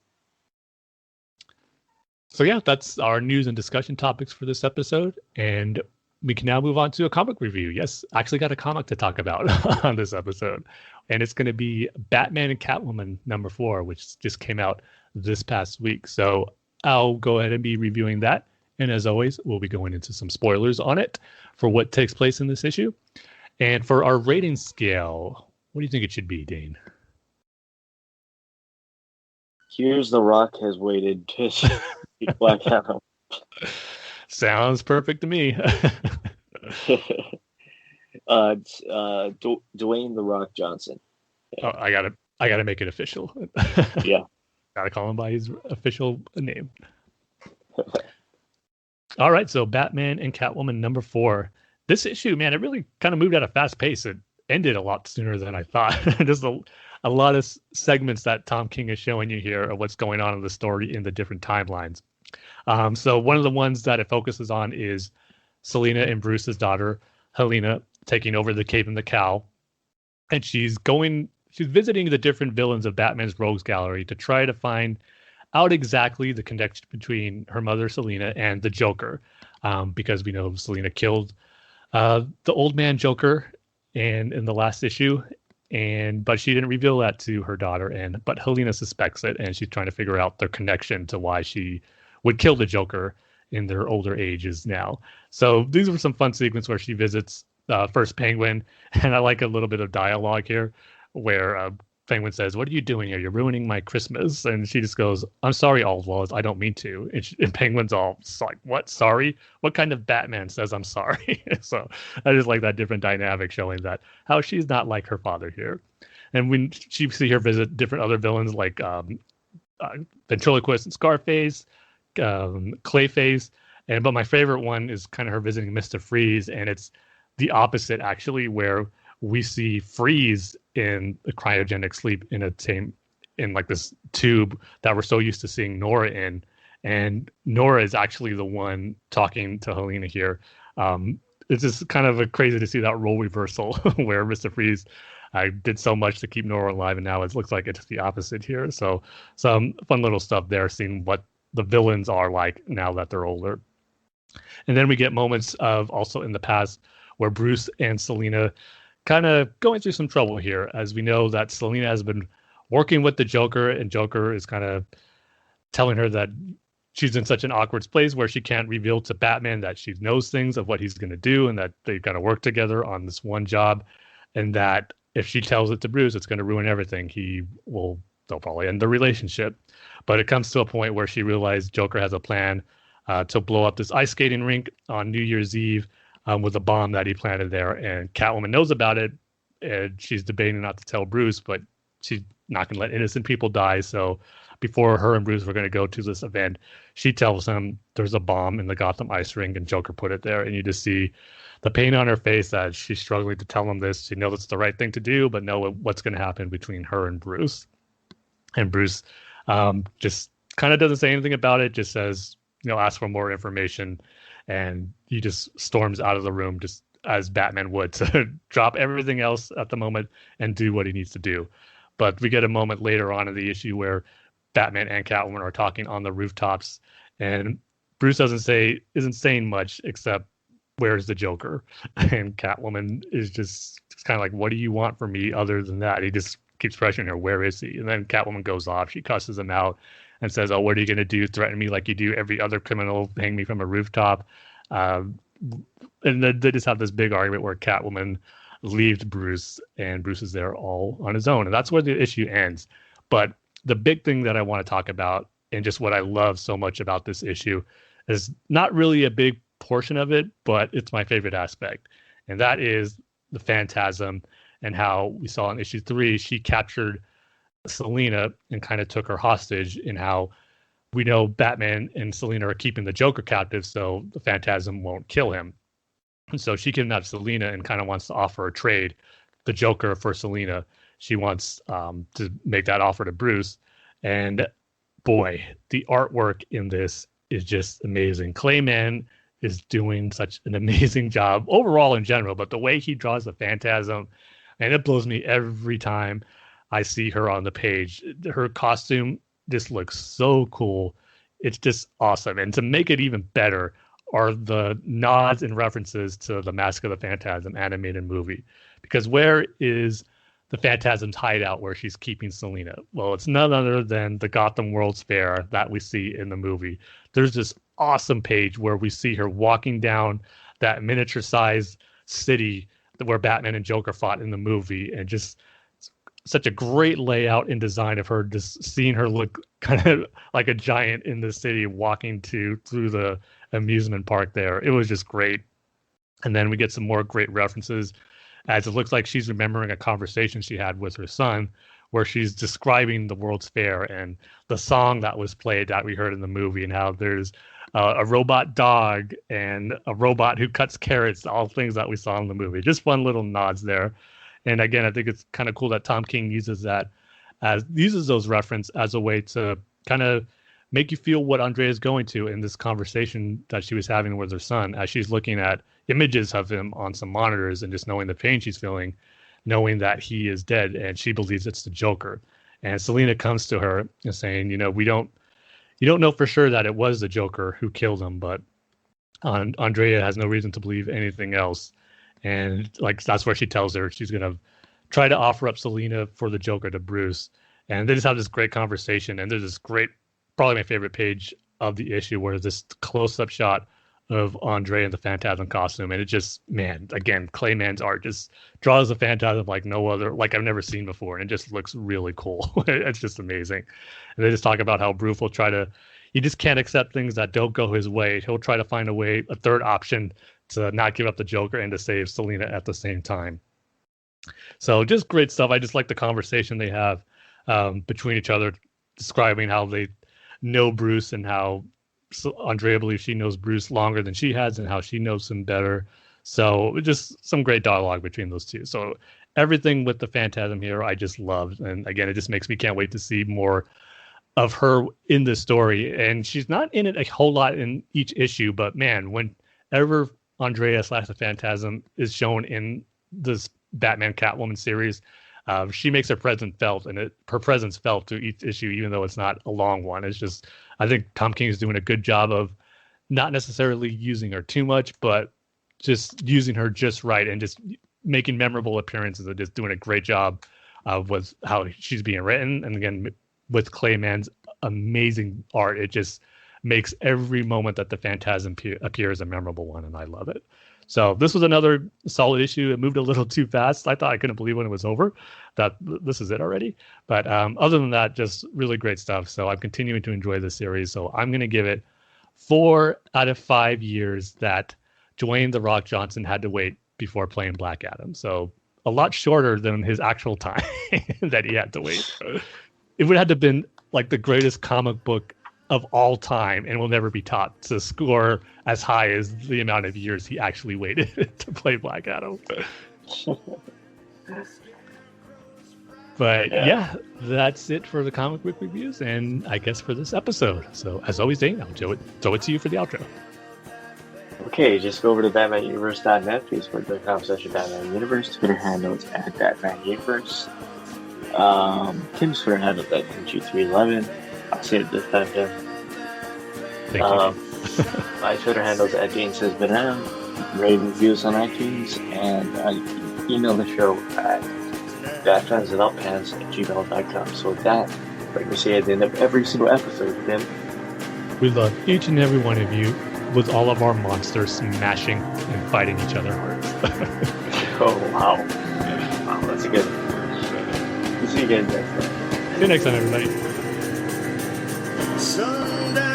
So yeah, that's our news and discussion topics for this episode. And we can now move on to a comic review. Yes, I actually got a comic to talk about on this episode. And it's going to be Batman and Catwoman #4, which just came out this past week. So I'll go ahead and be reviewing that. And as always, we'll be going into some spoilers on it for what takes place in this issue. And for our rating scale, what do you think it should be, Dane? Here's the Rock has waited to speak Black Adam. Sounds perfect to me. Dwayne the Rock Johnson. Oh, I gotta make it official. Yeah. Gotta call him by his official name. All right, so Batman and Catwoman #4. This issue, man, it really kind of moved at a fast pace. It ended a lot sooner than I thought. Just a lot of segments that Tom King is showing you here of what's going on in the story in the different timelines. So one of the ones that it focuses on is Selina and Bruce's daughter, Helena, taking over the Cave and the Cow. And she's visiting the different villains of Batman's Rogues Gallery to try to find out exactly the connection between her mother, Selina, and the Joker. Because we know Selina killed the old man Joker in the last issue. But she didn't reveal that to her daughter, but Helena suspects it, and she's trying to figure out their connection to why she would kill the Joker in their older ages now. So these were some fun sequences where she visits first Penguin, and I like a little bit of dialogue here where Penguin says, "What are you doing here? You're ruining my Christmas." And she just goes, "I'm sorry, Oswald. I don't mean to." And Penguin's all like, "What? Sorry? What kind of Batman says I'm sorry?" So I just like that different dynamic showing that how she's not like her father here. And when she see her visit different other villains like Ventriloquist and Scarface, Clayface, but my favorite one is kind of her visiting Mr. Freeze, and it's the opposite actually, where we see Freeze in the cryogenic sleep in like this tube that we're so used to seeing Nora in, and Nora is actually the one talking to Helena here. It's just kind of crazy to see that role reversal where Mr. Freeze did so much to keep Nora alive, and now it looks like it's the opposite here. So some fun little stuff there, seeing what the villains are like now that they're older. And then we get moments of also in the past where Bruce and Selina kind of going through some trouble here, as we know that Selina has been working with the Joker, and Joker is kind of telling her that she's in such an awkward place where she can't reveal to Batman that she knows things of what he's going to do, and that they've got to work together on this one job, and that if she tells it to Bruce, it's going to ruin everything. They'll probably end the relationship. But it comes to a point where she realized Joker has a plan to blow up this ice skating rink on New Year's Eve with a bomb that he planted there. And Catwoman knows about it, and she's debating not to tell Bruce, but she's not going to let innocent people die. So before her and Bruce were going to go to this event, she tells him there's a bomb in the Gotham ice rink and Joker put it there. And you just see the pain on her face that she's struggling to tell him this. She knows it's the right thing to do, but know what's going to happen between her and Bruce. And Bruce just kind of doesn't say anything about it, just says, ask for more information. And he just storms out of the room just as Batman would, to drop everything else at the moment and do what he needs to do. But we get a moment later on in the issue where Batman and Catwoman are talking on the rooftops, and Bruce isn't saying much except, "Where's the Joker?" And Catwoman is just kind of like, "What do you want from me other than that?" He just keeps pressuring her, "Where is he?" And then Catwoman goes off. She cusses him out and says, "Oh, what are you going to do? Threaten me like you do every other criminal? Hang me from a rooftop?" And then they just have this big argument where Catwoman leaves Bruce, and Bruce is there all on his own. And that's where the issue ends. But the big thing that I want to talk about, and just what I love so much about this issue, is not really a big portion of it, but it's my favorite aspect. And that is the Phantasm, and how we saw in issue 3, she captured Selina and kind of took her hostage, and how we know Batman and Selina are keeping the Joker captive so the Phantasm won't kill him. And so she kidnaps Selina and kind of wants to offer a trade, the Joker for Selina. She wants to make that offer to Bruce. And boy, the artwork in this is just amazing. Clayman is doing such an amazing job overall in general, but the way he draws the Phantasm, and it blows me every time I see her on the page. Her costume just looks so cool. It's just awesome. And to make it even better are the nods and references to the Mask of the Phantasm animated movie. Because where is the Phantasm's hideout where she's keeping Selena? Well, it's none other than the Gotham World's Fair that we see in the movie. There's this awesome page where we see her walking down that miniature-sized city where Batman and Joker fought in the movie, and just such a great layout and design of her, just seeing her look kind of like a giant in the city walking through the amusement park there. It was just great. And then we get some more great references as it looks like she's remembering a conversation she had with her son where she's describing the World's Fair and the song that was played that we heard in the movie, and how there's a robot dog and a robot who cuts carrots, all things that we saw in the movie. Just fun little nods there. And again, I think it's kind of cool that Tom King uses those references as a way to kind of make you feel what Andrea is going to in this conversation that she was having with her son, as she's looking at images of him on some monitors and just knowing the pain she's feeling, knowing that he is dead, and she believes it's the Joker. And Selena comes to her and saying, you don't know for sure that it was the Joker who killed him, but Andrea has no reason to believe anything else. And like that's where she tells her she's gonna try to offer up Selena for the Joker to Bruce. And they just have this great conversation. And there's this great, probably my favorite page of the issue, where this close-up shot of Andre in the Phantasm costume, and it just, man, again, Clayman's art just draws the Phantasm like no other, like I've never seen before, and it just looks really cool. It's just amazing. And they just talk about how Bruce will he just can't accept things that don't go his way. He'll try to find a third option to not give up the Joker and to save Selena at the same time. So just great stuff. I just like the conversation they have between each other, describing how they know Bruce and how Andrea believes she knows Bruce longer than she has and how she knows him better. So just some great dialogue between those two. So everything with the Phantasm here, I just loved. And again, it just makes me can't wait to see more of her in the story. And she's not in it a whole lot in each issue, but man, whenever Andrea / the Phantasm is shown in this Batman Catwoman series, she makes her presence felt, and her presence felt to each issue, even though it's not a long one. It's just, I think Tom King is doing a good job of not necessarily using her too much, but just using her just right and just making memorable appearances and just doing a great job with how she's being written. And again, with Clayman's amazing art, it just makes every moment that the Phantasm appears a memorable one, and I love it. So this was another solid issue. It moved a little too fast. I thought I couldn't believe when it was over that this is it already. But other than that, just really great stuff. So I'm continuing to enjoy this series. So I'm going to give it 4 out of 5 years that Dwayne "The Rock" Johnson had to wait before playing Black Adam. So a lot shorter than his actual time that he had to wait. It would have to been like the greatest comic book of all time, and will never be taught to score as high as the amount of years he actually waited to play Black Adam. But yeah, that's it for the comic book reviews, and I guess for this episode. So as always, Dane, I'll throw it to you for the outro. Okay, just go over to BatmanUniverse.net, Facebook.com/Batman Universe, Twitter handle is at Batman Universe. Tim's Twitter handle is at Tim2311. I'll say it this time, Tim. Thank you. My Twitter handle is at Jane Says Banana. Rate reviews on iTunes, and email the show at batfanswithoutpants@gmail.com. So with that, like we say at the end of every single episode, Tim, we love each and every one of you with all of our monsters smashing and fighting each other hard. oh wow, that's a good one. We'll see you guys next time. See you next time, everybody. Sundown.